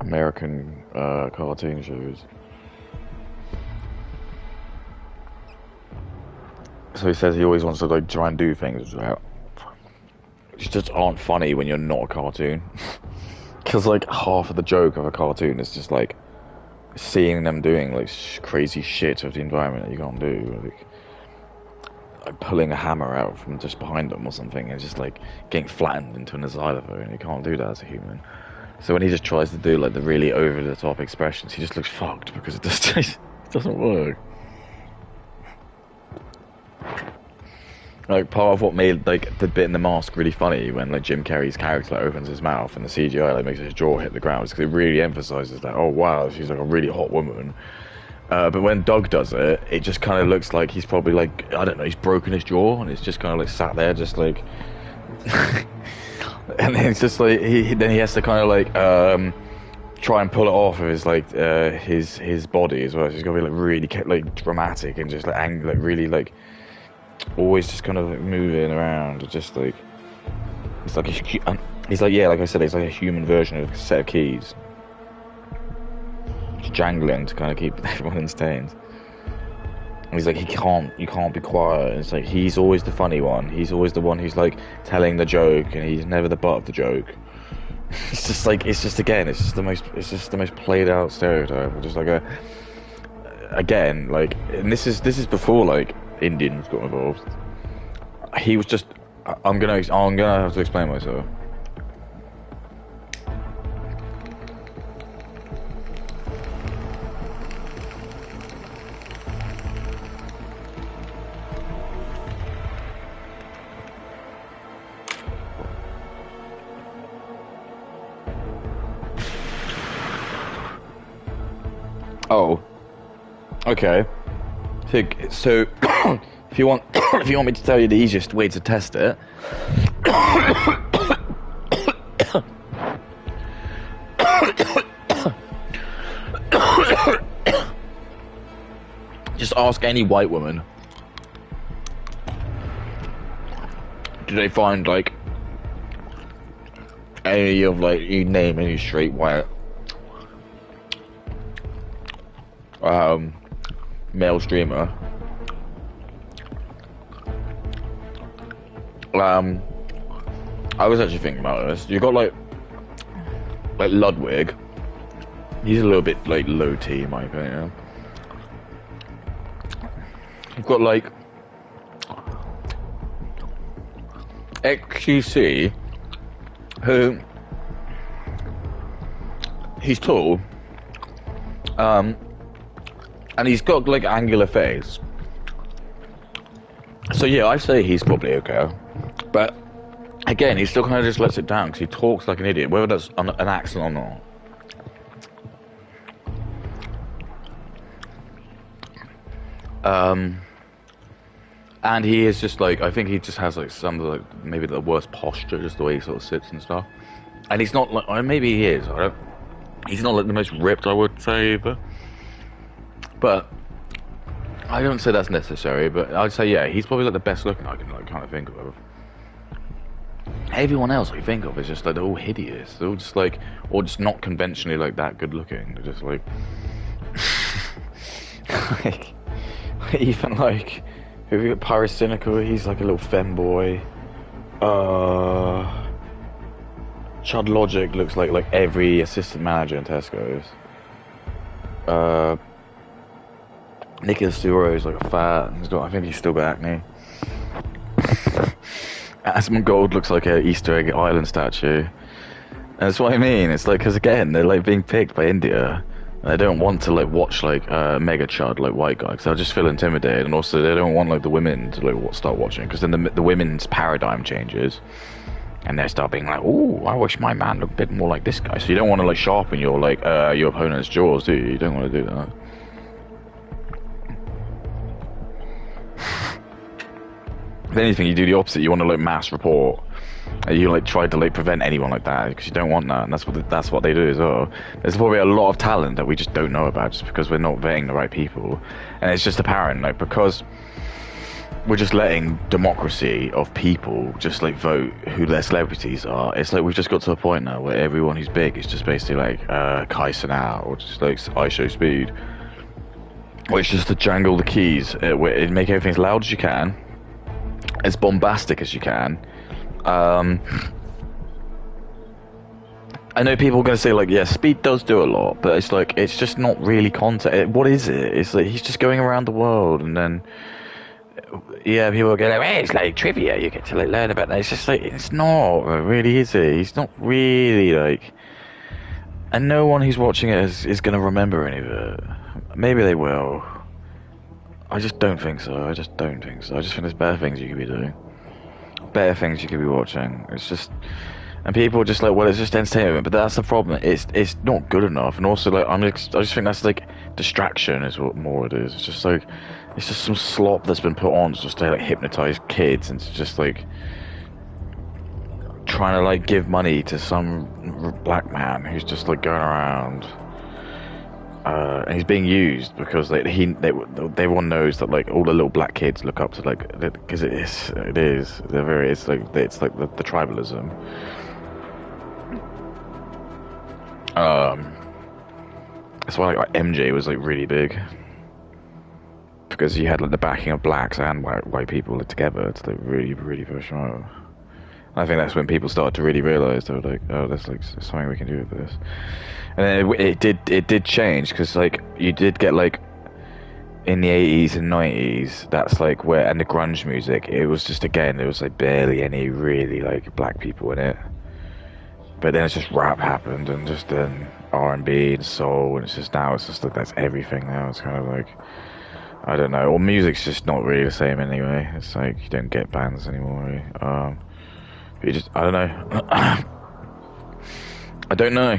C: American cartoon shows. So he says he always wants to like try and do things which just aren't funny when you're not a cartoon. Because like half of the joke of a cartoon is just like seeing them doing like crazy shit of the environment that you can't do, like pulling a hammer out from just behind them or something, and just like getting flattened into an xylophone. You can't do that as a human. So when he just tries to do like the really over the top expressions, he just looks fucked because it just doesn't work. Like part of what made like the bit in The Mask really funny when like Jim Carrey's character like, opens his mouth and the CGI like makes his jaw hit the ground is because it really emphasizes that, oh wow, she's like a really hot woman. But when Doug does it, it just kind of looks like he's probably like, I don't know, he's broken his jaw and it's just kind of like sat there just like and then it's just like then he has to kind of like try and pull it off of his like his body as well. So he's got to be like really like dramatic and just like like really like always just kind of like moving around, just like it's like he's like, yeah, like I said, it's like a human version of a set of keys, just jangling to kind of keep everyone entertained. And he's like, you can't be quiet. And it's like he's always the funny one. He's always the one who's like telling the joke, and he's never the butt of the joke. It's just like it's just the most played out stereotype. Just like again, like, and this is before like Indians got involved. He was just. I'm gonna have to explain myself. Oh. Okay. So if you want me to tell you the easiest way to test it, just ask any white woman. Do they find like any of like, you name any straight white male streamer, I was actually thinking about this. You got like Ludwig. He's a little bit like low T in my opinion. You've got like XQC, who he's tall, and he's got like angular face. So yeah, I say he's probably okay, but again, he still kind of just lets it down because he talks like an idiot, whether that's an accent or not. And he is just like, I think he just has like some of like maybe the worst posture, just the way he sort of sits and stuff. And he's not like, or maybe he is. He's not like the most ripped, I would say, either. But I don't say that's necessary. But I'd say yeah, he's probably like the best looking I can like kind of think of. Everyone else I think of is just like they're all hideous. They're all just like, or just not conventionally like that good looking. They're just like, like even like. If you got Pyrocynical, he's like a little femboy. Chud Logic looks like every assistant manager in Tesco's. Nicholas Duro is like a fat. I think he's still got acne. Asmongold looks like a Easter egg island statue. And that's what I mean. It's like, because again, they're like being picked by India. And they don't want to like watch like mega chud like white guy, because they'll just feel intimidated. And also, they don't want like the women to like start watching, because then the women's paradigm changes, and they start being like, "Oh, I wish my man looked a bit more like this guy." So you don't want to like sharpen your like your opponent's jaws, do you? You don't want to do that. If anything, you do the opposite. You want to like mass report. You like try to like prevent anyone like that, because you don't want that, and that's what they do as well. There's probably a lot of talent that we just don't know about, just because we're not vetting the right people, and it's just apparent, like, because we're just letting democracy of people just like vote who their celebrities are. It's like we've just got to a point now where everyone who's big is just basically like Kai Cenat, or just like IShowSpeed, or it's just to jangle the keys, make everything as loud as you can, as bombastic as you can. I know people are going to say like, yeah, Speed does do a lot, but it's like, it's just not really content. What is it? It's like he's just going around the world, and then yeah, people are going, hey, it's like trivia, you get to like learn about that. It's just like, it's not really, is it? He's not really like, and no one who's watching it is going to remember any of it. Maybe they will. I just don't think so. I just think there's better things you could be doing. Better things you could be watching. It's just, and people are just like, well, it's just entertainment, but that's the problem. It's not good enough, and also like I just think that's like distraction is what more it is. It's just like, it's just some slop that's been put on just to like hypnotize kids, and to just like trying to like give money to some black man who's just like going around. And he's being used because everyone knows that like all the little black kids look up to, like, because it's like the tribalism. That's why like MJ was like really big, because you had like the backing of blacks and white people together to like really push him out. I think that's when people started to really realise, they were like, oh, there's like something we can do with this. And then it did change, because like you did get like in the 80s and 90s, that's like where, and the grunge music, it was just, again, there was like barely any really like black people in it. But then it's just rap happened, and just then R&B and soul, and it's just now it's just like that's everything now. It's kind of like, I don't know, well, music's just not really the same anyway. It's like you don't get bands anymore, really. You just, I don't know. I don't know.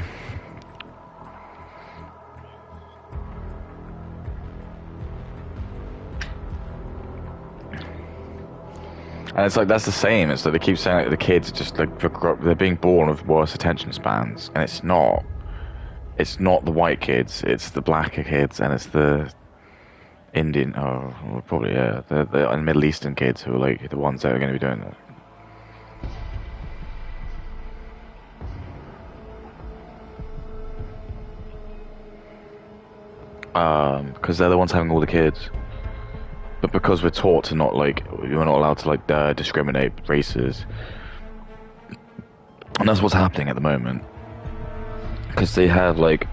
C: And it's like, that's the same. It's like they keep saying like the kids just like, they're being born with worse attention spans, and it's not the white kids, it's the blacker kids, and it's the Indian, well, probably, yeah, the Middle Eastern kids who are like the ones that are going to be doing it. Because they're the ones having all the kids. But because we're taught to not like, we're not allowed to like discriminate races, and that's what's happening at the moment. Because they have like,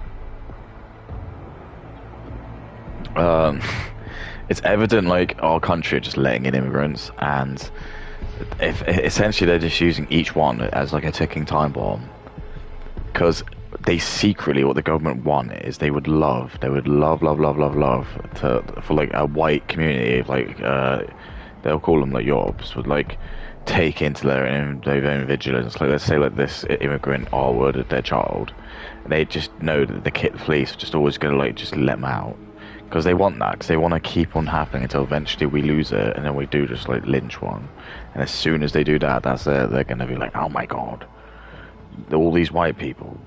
C: it's evident like our country are just letting in immigrants, and if essentially they're just using each one as like a ticking time bomb. Because they secretly, what the government want is they would love for like a white community, like they'll call them like Yobs, would like take into their own vigilance. Like, let's say like this immigrant murdered their child, and they just know that the police are just always gonna like just let them out, because they want that, because they want to keep on happening until eventually we lose it, and then we do just like lynch one. And as soon as they do that, that's it. They're gonna be like, oh my god, all these white people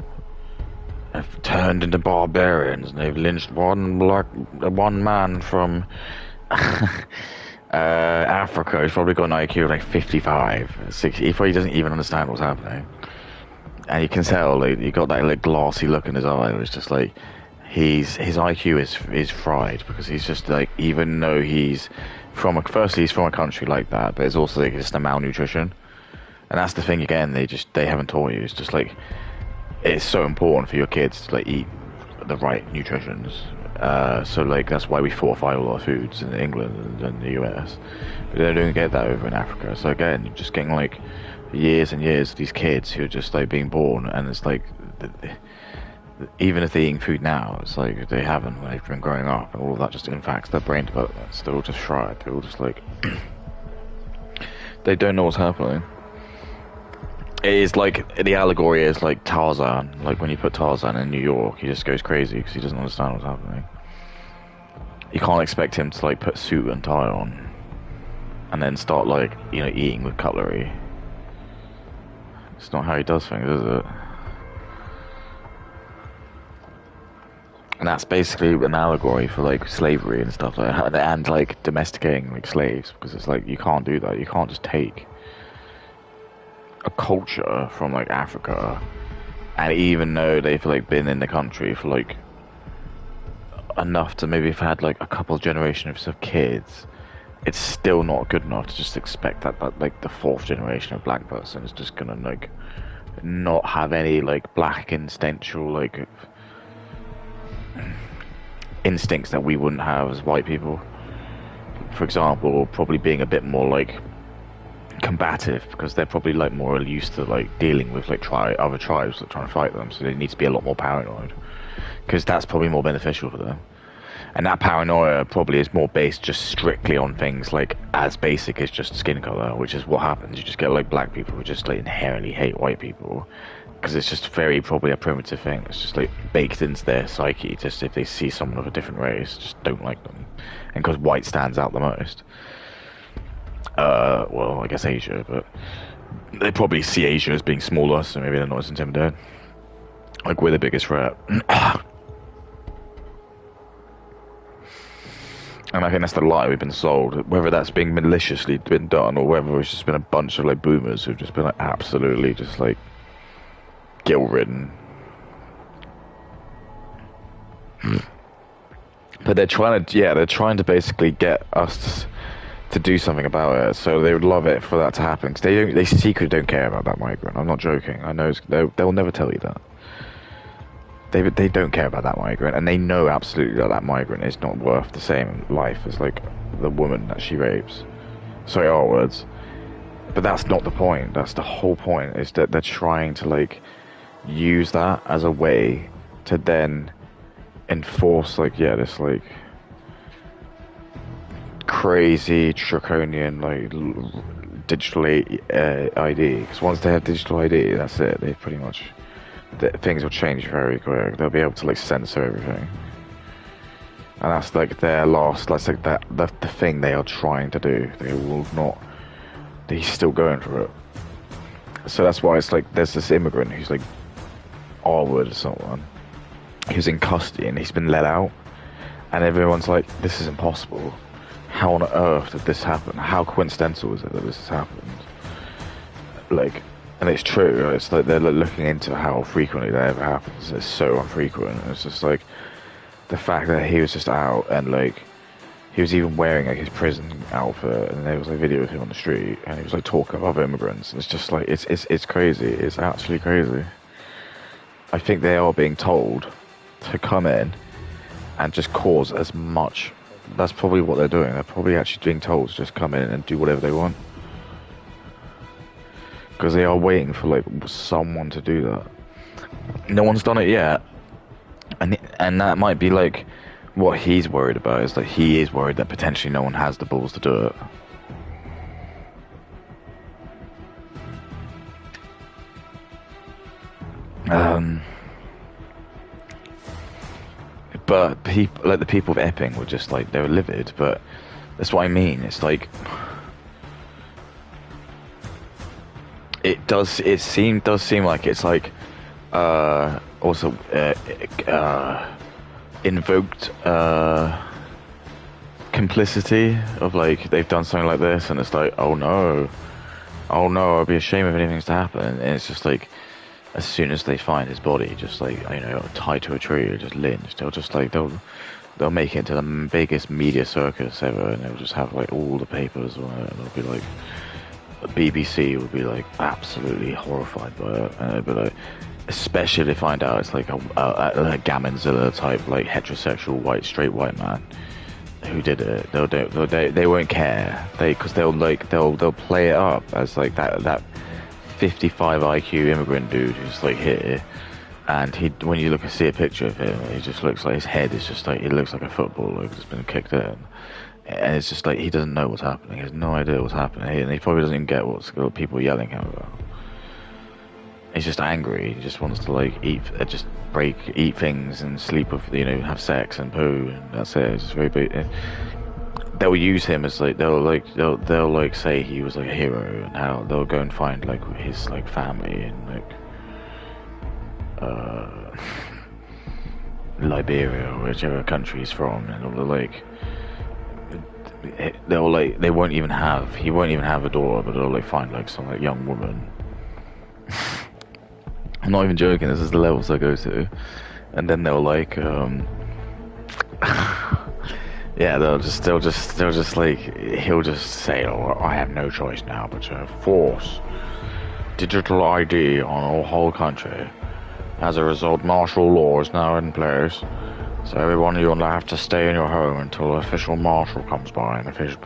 C: have turned into barbarians, and they've lynched one man from Africa. He's probably got an IQ of like 55, 60. He probably doesn't even understand what's happening, and you can tell like he got that like glossy look in his eye. It was just like his IQ is fried, because he's just like, even though he's from a country like that, but it's also like just a malnutrition. And that's the thing again, they haven't taught you. It's just like, it's so important for your kids to like eat the right nutritions, So like that's why we fortify all our foods in England and the US. But they don't get that over in Africa. So again, you're just getting like years and years of these kids who are just like being born, and it's like even if they're eating food now, it's like they haven't when they've been growing up, and all of that just impacts their brain development. They're all just fried. They're all just like they don't know what's happening. It is like the allegory is like Tarzan. Like when you put Tarzan in New York, he just goes crazy because he doesn't understand what's happening. You can't expect him to like put suit and tie on and then start like eating with cutlery. It's not how he does things, is it? And that's basically an allegory for like slavery and stuff like that, and like domesticating like slaves, because it's like you can't do that. You can't just take a culture from like Africa, and even though they've like been in the country for like enough to maybe have had like a couple of generations of kids, it's still not good enough to just expect that like the fourth generation of black person is just gonna like not have any like black instinctual like instincts that we wouldn't have as white people. For example, probably being a bit more like combative, because they're probably like more used to like dealing with like other tribes that trying to fight them, so they need to be a lot more paranoid, because that's probably more beneficial for them. And that paranoia probably is more based just strictly on things like as basic as just skin color, which is what happens. You just get like black people who just like inherently hate white people, because it's just very probably a primitive thing. It's just like baked into their psyche. Just if they see someone of a different race, just don't like them, and because white stands out the most. Well, I guess Asia, but they probably see Asia as being smaller, so maybe they're not as intimidated. Like, we're the biggest threat. And I think that's the lie we've been sold. Whether that's being maliciously been done, or whether it's just been a bunch of like boomers who've just been like absolutely just like guilt-ridden. But they're trying to basically get us to do something about it, so they would love it for that to happen, because they secretly don't care about that migrant. I'm not joking. I know they'll never tell you that. They don't care about that migrant, and they know absolutely that migrant is not worth the same life as like the woman that she rapes. Sorry, our words. But that's not the point. That's the whole point, is that they're trying to like use that as a way to then enforce like this like crazy draconian like digital ID. Because once they have digital ID, that's it. They pretty much things will change very quick. They'll be able to like censor everything, and that's like their last. That's like the thing they are trying to do. They will not. They're still going for it. So that's why it's like there's this immigrant who's like Arwood or someone. Who's in custody and he's been let out, and everyone's like, "This is impossible. How on earth did this happen? How coincidental is it that this has happened?" Like, and it's true. It's like they're looking into how frequently that ever happens. It's so infrequent. It's just like the fact that he was just out, and like he was even wearing like his prison outfit, and there was like video of him on the street, and he was like talking of other immigrants. It's just like it's crazy. It's actually crazy. I think they are being told to come in and just cause as much. That's probably what they're doing. They're probably actually being told to just come in and do whatever they want, because they are waiting for like someone to do that. No one's done it yet, and that might be like what he's worried about, is that he is worried that potentially no one has the balls to do it. But people, like the people of Epping, were just like, they were livid. But that's what I mean. It's like does seem like it's like also invoked complicity of like they've done something like this, and it's like, oh no, I'd be ashamed if anything's to happen. And it's just like, as soon as they find his body, just like, tied to a tree or just lynched, they'll make it into the biggest media circus ever, and they'll just have like all the papers on it, and it'll be like the BBC will be like absolutely horrified by it, and it'll be like especially if they find out it's like a Gamonzilla type, like heterosexual straight white man who did it. They won't care. Because they'll play it up as like that 55 IQ immigrant dude who's like here, and when you see a picture of him, he just looks like his head is just like, he looks like a footballer who's been kicked in, and it's just like he doesn't know what's happening. He has no idea what's happening, and he probably doesn't even get what people are yelling at him about. He's just angry. He just wants to like eat things and sleep with, have sex and poo, and that's it. It's just very big. They'll use him as like they'll say he was like a hero, and how they'll go and find like his like family in like Liberia or whichever country he's from, and he won't even have a daughter, but they'll like find like some like young woman. I'm not even joking. This is the levels I go to, and then they'll like yeah, they'll just like, he'll just say, "Oh, I have no choice now but to force digital ID on the whole country. As a result, martial law is now in place. So every one of you will have to stay in your home until an official marshal comes by and it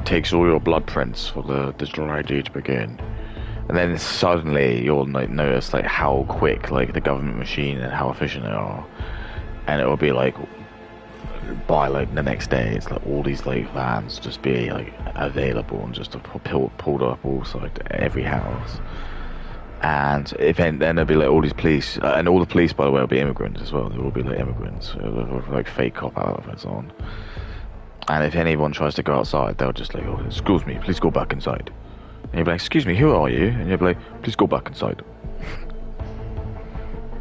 C: takes all your blood prints for the digital ID to begin." And then suddenly you'll like notice like how quick like the government machine and how efficient they are, and it will be like by like the next day it's like all these like vans just be like available and just pulled up also like every house. And then there'll be like all these police, and all the police, by the way, will be immigrants as well. They will be like immigrants with like fake cop outfits on. And if anyone tries to go outside, they'll just like, "Oh, excuse me, please go back inside." And you'll be like, "Excuse me, who are you?" And you'll be like, "Please go back inside."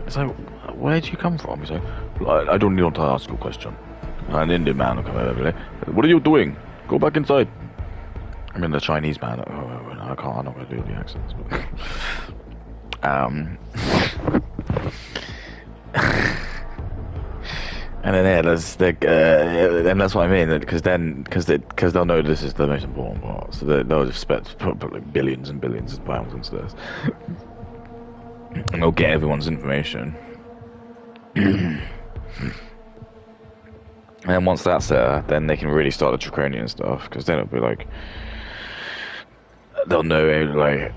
C: It's like, "Where did you come from?" He's like, I don't need to ask you a question." An Indian man will come over and be like, "What are you doing? Go back inside." I mean, the Chinese man, I can't, I'm not going to do the accents, but and then and that's what I mean, because they'll know this is the most important part, so they'll just put like billions and billions of pounds into this, and they'll get everyone's information. And then once that's there, then they can really start the draconian stuff, because then it'll be like, they'll know like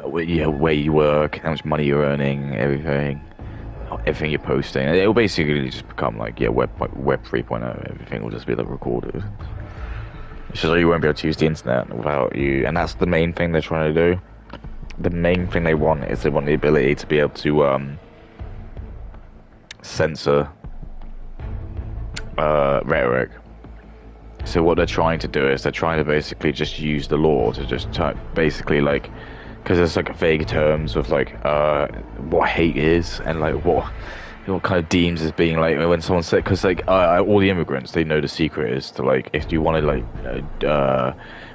C: where you work, how much money you're earning, everything you're posting. It'll basically just become like, Web 3.0. Everything will just be like recorded. It's just like you won't be able to use the internet without you, and that's the main thing they're trying to do. The main thing they want is they want the ability to be able to censor rhetoric. So what they're trying to do is they're trying to basically just use the law to just basically like, because there's like vague terms of like what hate is, and like what kind of deems as being like, when someone said, because like all the immigrants, they know the secret is to like, if you want to like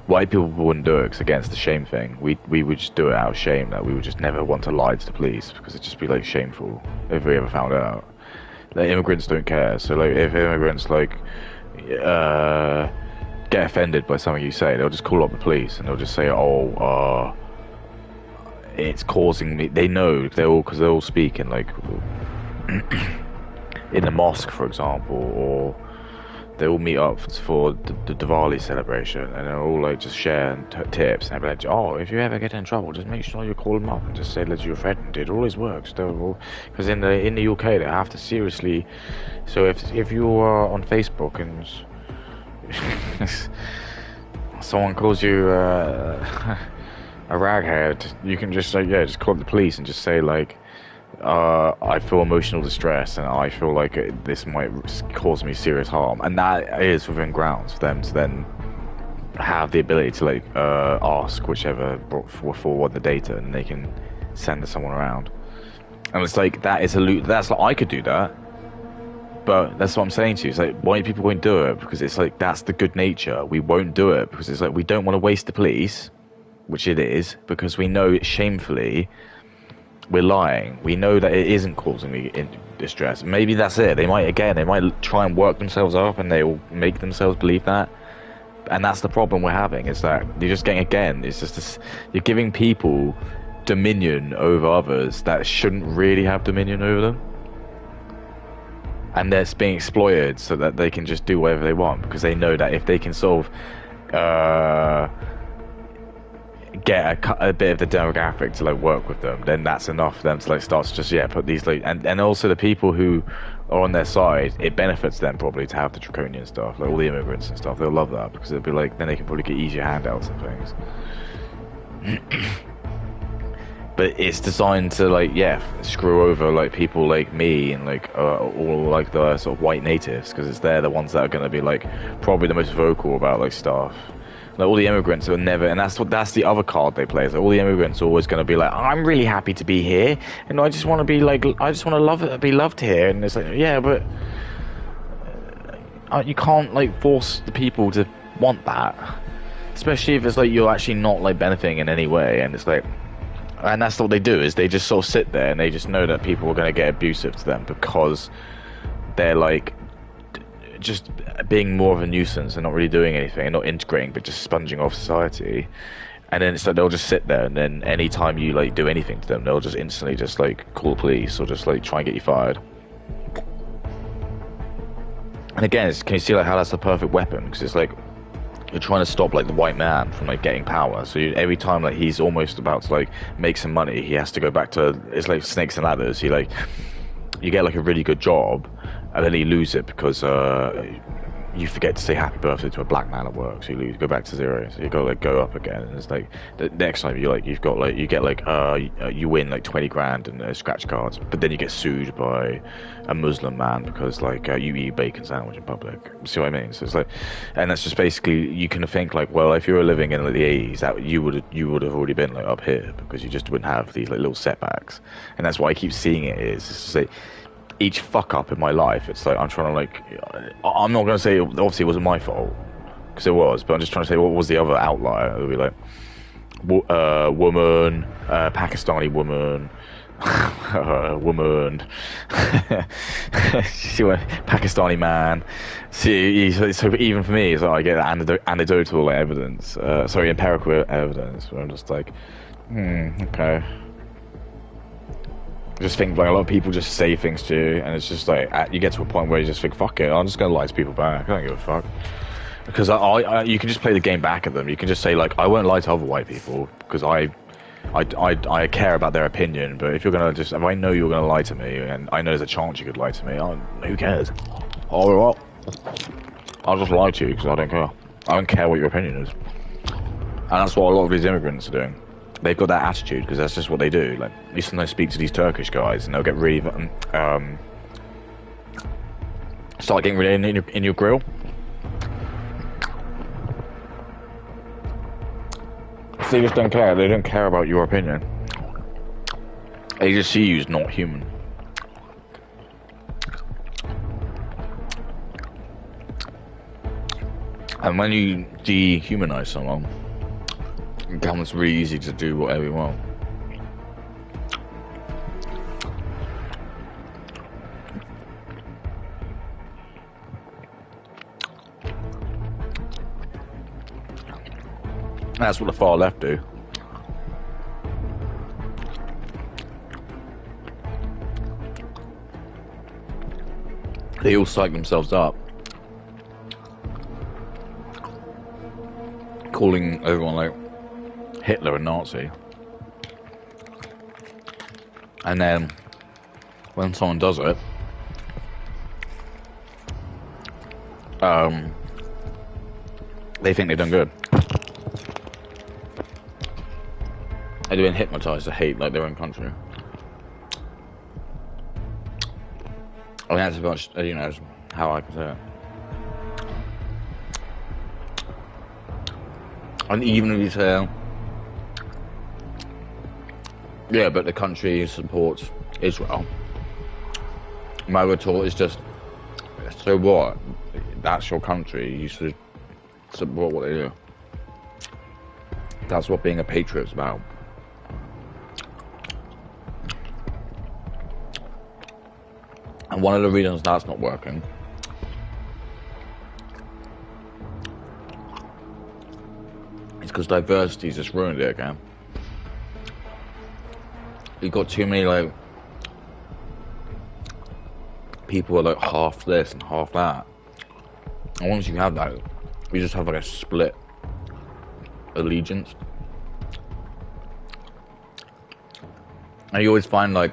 C: white people wouldn't do it because against the shame thing. We would just do it out of shame, that we would just never want to lie to the police because it'd just be like shameful if we ever found out. Like, immigrants don't care. So like if immigrants like get offended by something you say, they'll just call up the police and they'll just say, "Oh, it's causing me." They know, because they're all speaking like in a mosque, for example, or they all meet up for the Diwali celebration, and they'll all like just share tips, and they'll be like, "Oh, if you ever get in trouble, just make sure you call them up and just say that your friend did all his work." Because in the UK they have to seriously. So if you are on Facebook and someone calls you a raghead, you can just say, just call the police and just say like, "I feel emotional distress and I feel like this might cause me serious harm," and that is within grounds for them to then have the ability to like ask whichever brought forward the data, and they can send someone around. And it's like, that's like, I could do that, but that's what I'm saying to you. It's like, white people won't do it because it's like, that's the good nature. We won't do it because it's like, we don't want to waste the police, which it is, because we know shamefully we're lying. We know that it isn't causing me distress. Maybe that's it. They might try and work themselves up and they will make themselves believe that. And that's the problem we're having, is that you're just getting, again, it's just this, you're giving people dominion over others that shouldn't really have dominion over them. And they're being exploited so that they can just do whatever they want, because they know that if they can sort of get a bit of the demographic to like work with them, then that's enough for them to like start to just put these like, and also the people who are on their side, it benefits them probably to have the draconian stuff, like all the immigrants and stuff. They'll love that because it'll be like, then they can probably get easier handouts and things. But it's designed to like screw over like people like me and like all like the sort of white natives, because they're the ones that are going to be like probably the most vocal about like stuff. Like all the immigrants are never, and that's the other card they play. Is like all the immigrants are always going to be like, I'm really happy to be here, and I just want to be like, I just want to be loved here. And it's like, yeah, but you can't like force the people to want that, especially if it's like you're actually not like benefiting in any way. And it's like, and that's what they do, is they just sort of sit there and they just know that people are going to get abusive to them because they're like just being more of a nuisance and not really doing anything and not integrating, but just sponging off society. And then it's like they'll just sit there, and then anytime you like do anything to them, they'll just instantly just like call the police or just like try and get you fired. And again, can you see like how that's the perfect weapon? Because it's like you're trying to stop like the white man from like getting power. So every time like he's almost about to like make some money, he has to go back to, it's like snakes and ladders. You get like a really good job, and then you lose it because you forget to say happy birthday to a black man at work, so you go back to zero. So you got to like go up again, and it's like the next time you win like 20 grand in scratch cards, but then you get sued by a Muslim man because like you eat a bacon sandwich in public. See what I mean? So it's like, and that's just basically, you can think like, well, if you were living in like, the 80s, that you would have already been like up here, because you just wouldn't have these like little setbacks. And that's why I keep seeing it's just like each fuck up in my life, it's like I'm trying to like, I'm not going to say obviously it wasn't my fault, because it was, but I'm just trying to say what was the other outlier. It would be like woman, Pakistani woman, woman, see what, Pakistani man. See, so even for me, it's like I get anecdotal evidence, empirical evidence, where I'm just like, okay. I just think like a lot of people just say things to you, and it's just like you get to a point where you just think, fuck it, I'm just gonna lie to people back. I don't give a fuck, because you can just play the game back at them. You can just say like, I won't lie to other white people because I care about their opinion. But if I know you're gonna lie to me, and I know there's a chance you could lie to me, who cares? Oh well, I'll just lie to you because I don't care. I don't care what your opinion is, and that's what a lot of these immigrants are doing. They've got that attitude because that's just what they do. Like, you sometimes speak to these Turkish guys, and they'll get really start getting really in your grill. They just don't care. They don't care about your opinion. They just see you as not human. And when you dehumanize someone, it becomes really easy to do whatever you want. That's what the far left do. They all psych themselves up, calling everyone like Hitler a Nazi, and then when someone does it, they think they've done good. They've been hypnotized to hate like their own country. I mean, that's a bunch, how I can say it. And even if you say, yeah, but the country supports Israel, my retort is just, so what? That's your country. You should support what they do. That's what being a patriot's about. And one of the reasons that's not working is because diversity's just ruined it again. you got too many like people are like half this and half that. And once you have that, you just have like a split allegiance. And you always find like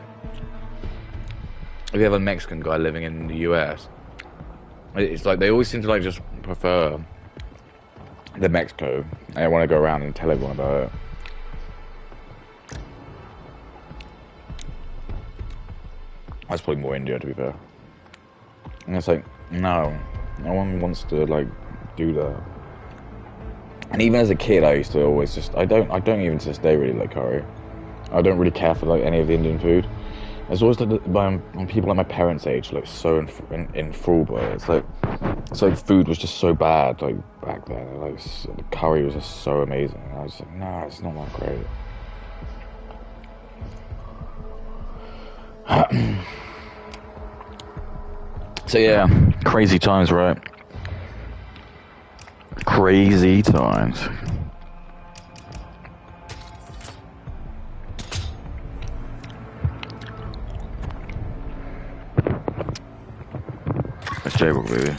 C: if you have a Mexican guy living in the US, it's like they always seem to like just prefer the Mexico. And I want to go around and tell everyone about it. That's probably more India, to be fair. And it's like, no one wants to like do that. And even as a kid, I used to always just I don't even to this day really like curry. I don't really care for like any of the Indian food. It's always like when people like my parents' age like so in full, but it's like food was just so bad like back then. Like the curry was just so amazing. And I was like, no, it's not that great. So yeah, crazy times, right? Crazy times. That's Jaybrook, baby.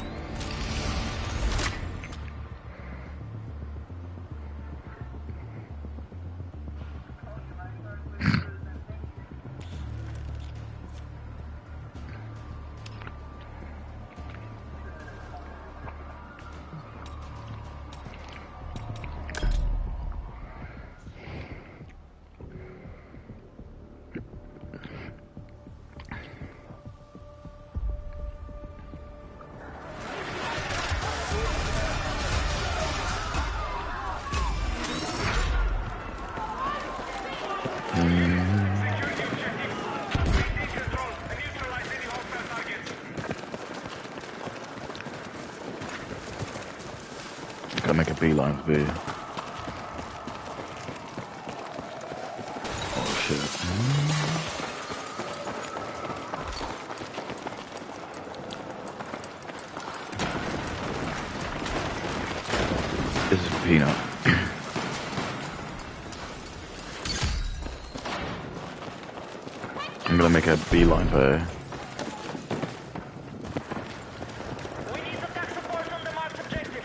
C: Gotta make a beeline for you. Oh shit. This is Peanut. I'm gonna make a beeline for her.
B: We need attack support on the marked objective.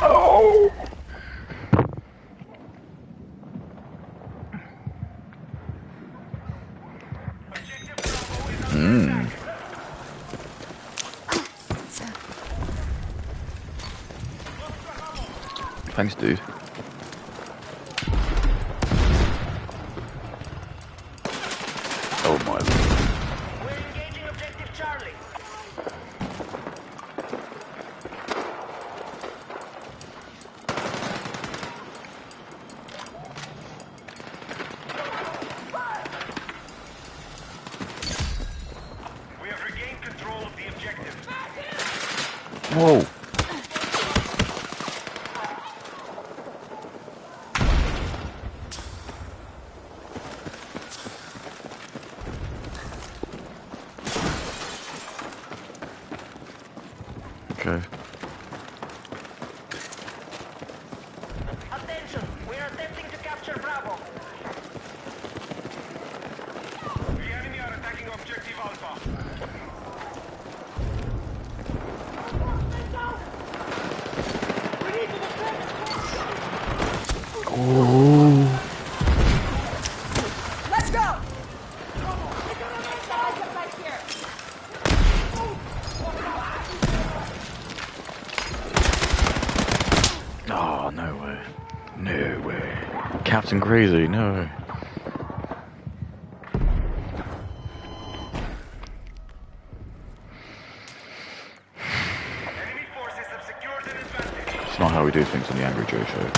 C: Oh! Thanks, dude. Oh my lord.
B: We're engaging objective Charlie. We have regained control of the objective.
C: Whoa. Okay.
B: Attention, we are attempting to capture Bravo. The enemy are attacking objective Alpha.
C: Oh.
D: Let's go!
C: Oh, no way. No way. Captain Crazy, no.
B: Enemy forces have secured an advantage.
C: It's not how we do things on the Angry Joe show.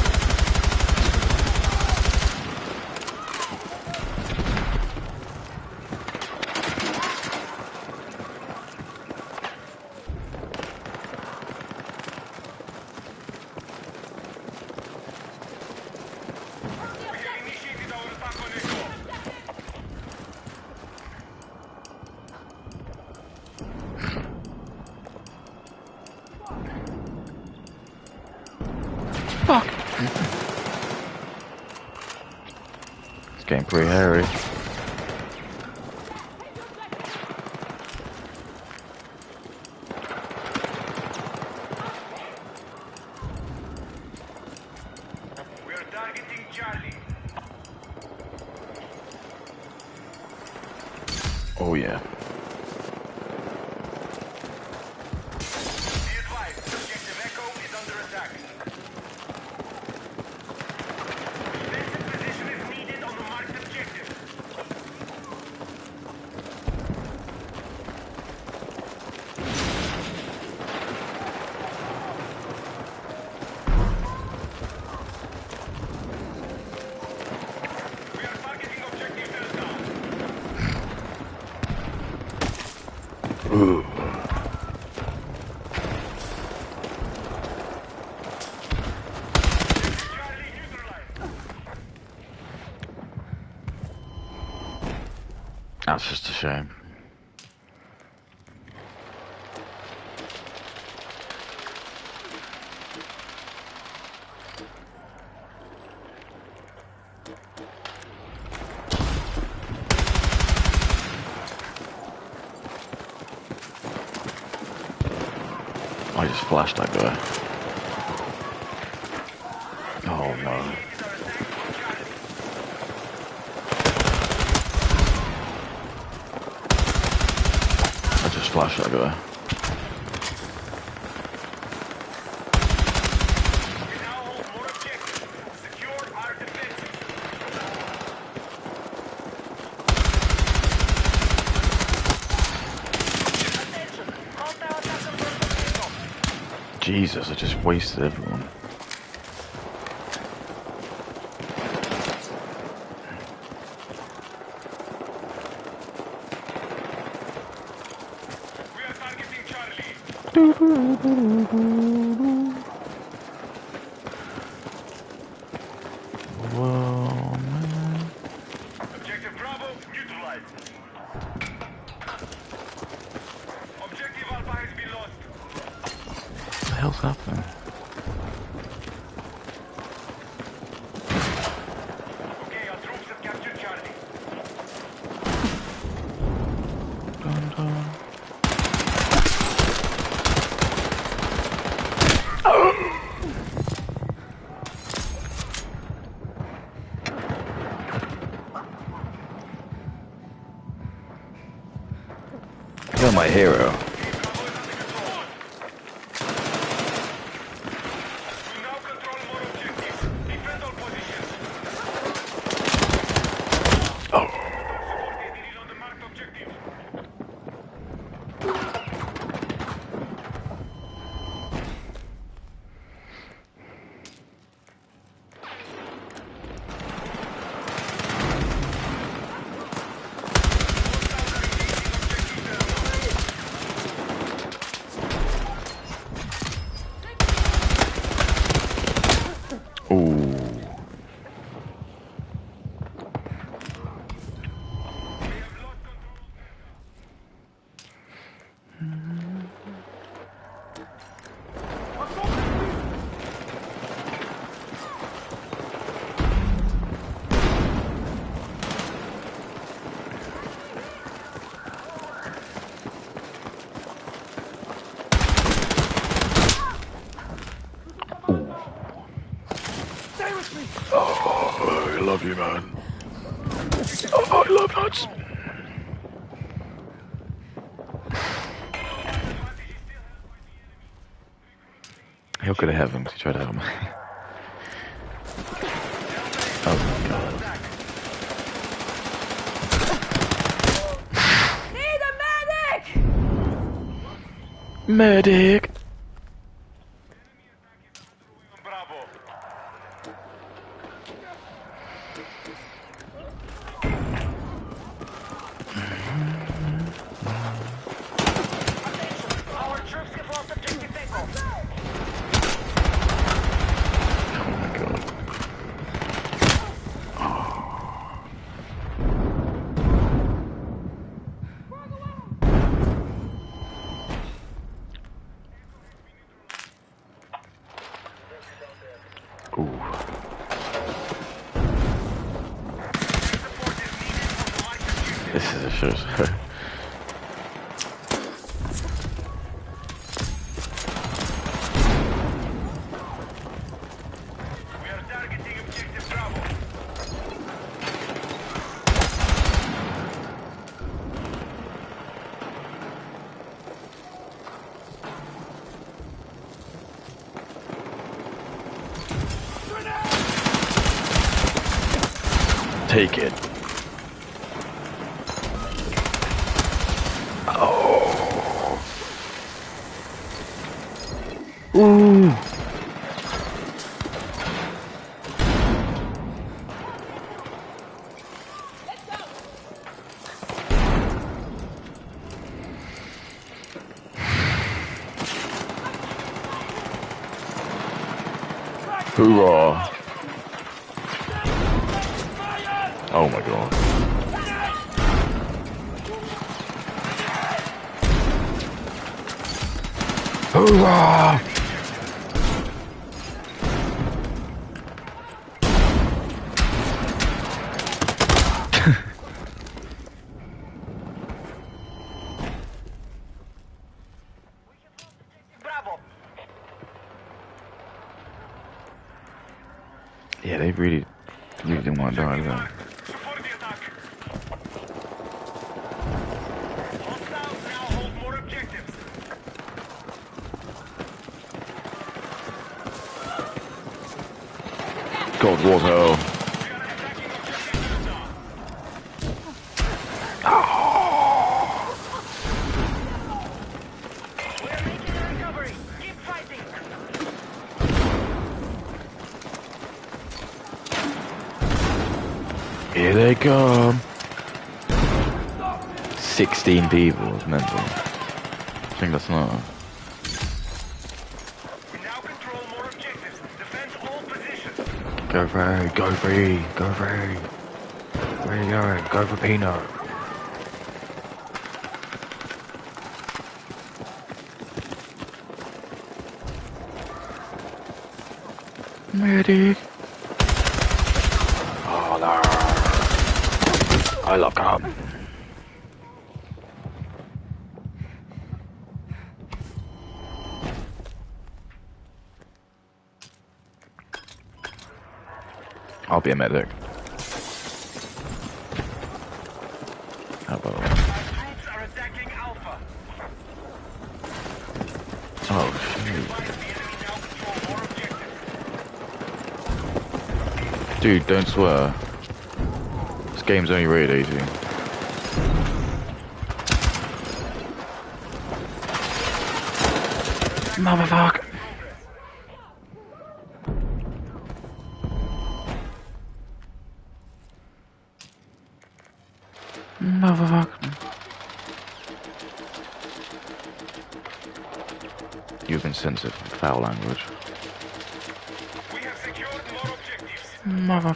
B: We have initiated our attack on Echo.
C: It's getting pretty hairy.
B: We are targeting Charlie.
C: Oh yeah.
B: Be advised, objective Echo is under attack. Defensive position is needed on the marked objective. We are targeting objective Delta.
C: Ooh.
B: Charlie neutralized.
C: That's just a shame. I just flashed that guy. Oh no. I just flashed that guy.
B: We now hold more objectives. Secure our defenses.
C: Jesus, I just wasted everyone.
B: We are targeting Charlie.
C: Whoa, man.
B: Objective Bravo neutralized. Objective Alpha has been lost.
C: What the hell's happening?
B: Okay, our troops have captured Charlie.
C: Dun, dun. You're my hero.
B: Bravo is under control. We now control more objectives. Defend all positions.
C: Oh.
B: Support is needed on the marked objective.
C: Ooh. Oh, I love you, man. Oh, I love nuts. He'll go to heaven because he tried to help me. Oh my god.
D: Need a medic!
C: Medic!
B: Bravo. Our troops have lost objective Echo.
C: Oh my god. sure.
B: We are targeting objective Bravo.
C: Take it. Oh. Ooh. Hoorah. Oh my god. Hoorah!
B: Bravo.
C: Yeah, they really didn't want to die, did they?
B: Support the attack. Hostiles now hold more objectives.
C: God, what hell?
B: We are attacking objective Delta. We are making a recovery. Keep fighting.
C: Here they come. 16 people, it's mental. I think that's not.
B: We now control more objectives. Defend all positions.
C: Go free, go free, go free. Where are you going? Go for Peanut. Medic. Oh no. I love come. I'll be a medic. How about that?
B: Our troops are attacking Alpha.
C: Oh shoot.
B: The enemy now control more objectives.
C: Dude, don't swear. This game's only rated 18. Motherfucker. Motherfucker. You've been censored for foul language.
B: We have secured more objectives.
C: Mother.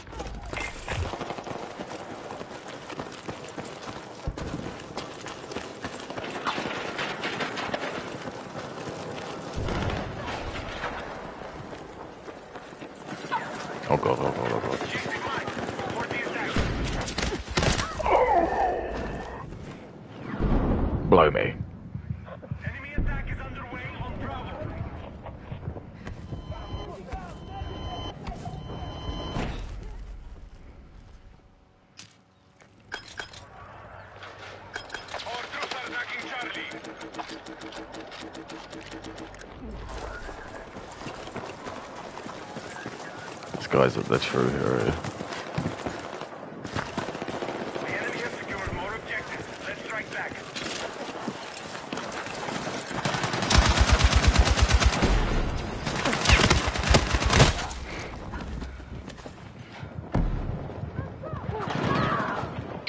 C: Oh god, oh god, oh god.
B: Objective marked. Support the attack.
C: Blow me.
B: Enemy attack is underway on Bravo. Our troops are attacking Charlie.
C: This guy's the true hero.
B: The enemy has secured more objectives. Let's strike back.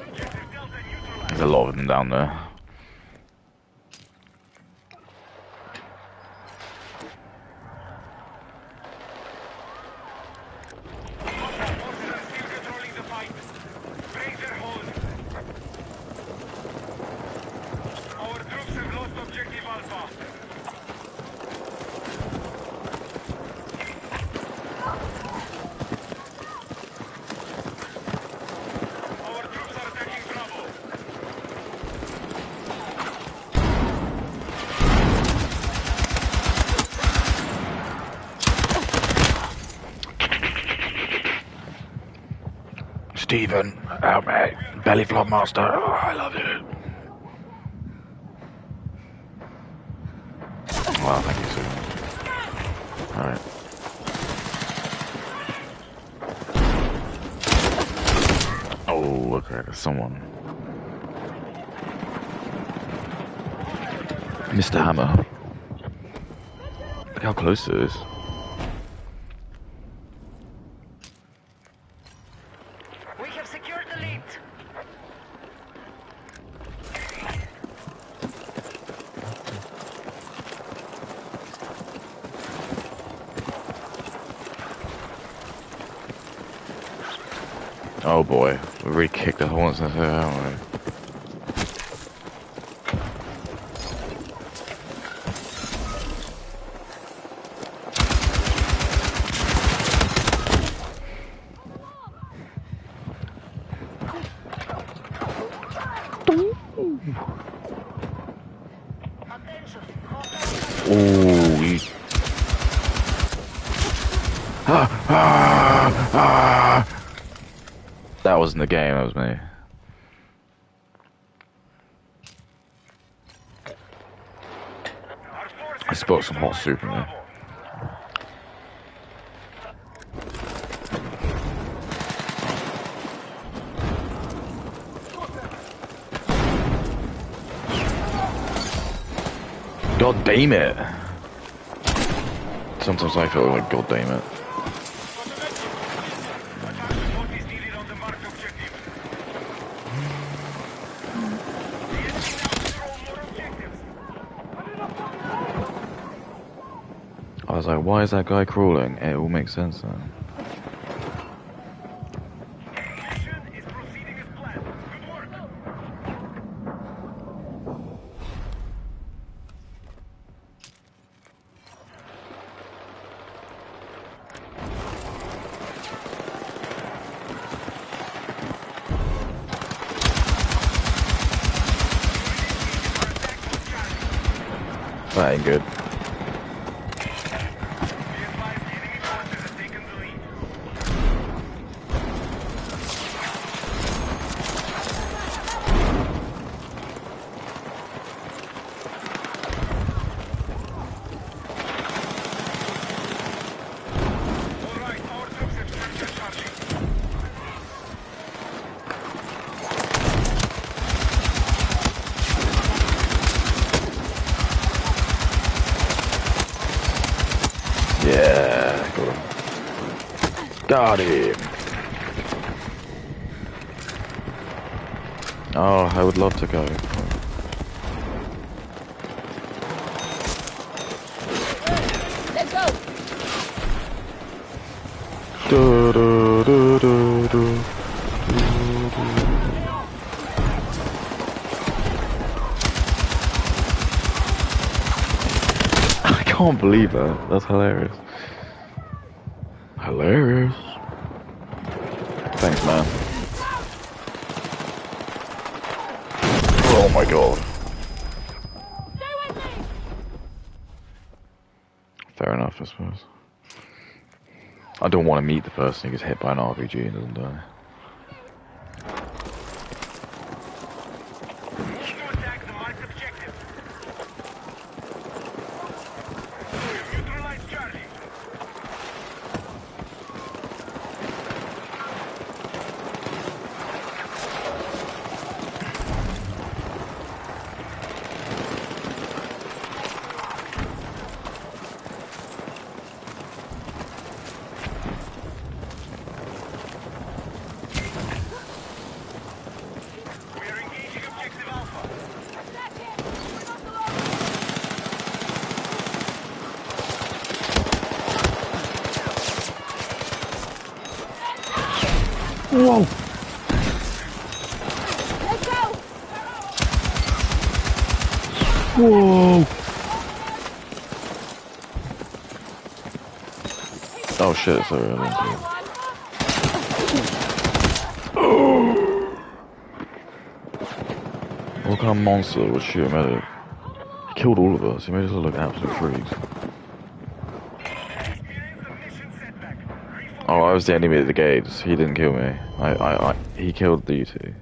B: Objective Delta neutralized.
C: There's a lot of them down there.
B: Forces are still controlling the fight. Break their hold. Our troops have lost objective Alpha. Our troops are attacking Bravo.
C: Stephen, help me. Belly flop master. Oh, I love you. Wow, thank you so much. Alright. Oh, okay, there's someone. Mr. Hammer. Look how close it is.
E: We have secured the lead.
C: Oh boy, we really kicked the hornets in there, haven't we? Oh, you... That wasn't the game, that was me. I spilled some hot soup in there. God damn it! Sometimes I feel like God damn it. I was like, why is that guy crawling? It all makes sense now. That ain't good. Yeah, got him. Got him. Oh, I would love to go.
D: Let's go.
C: Do, do, do, do, do. I can't believe that. That's hilarious. Hilarious. Thanks, man. Oh my god.
D: Stay with me.
C: Fair enough, I suppose. I don't want to meet the person who gets hit by an RPG and doesn't die. Whoa!
D: Let's go.
C: Whoa! Oh shit, sorry, I didn't see it. What kind of monster would shoot a medic? He killed all of us, he made us look absolute freaks. Oh, I was the enemy at the gates. He didn't kill me. He killed you two.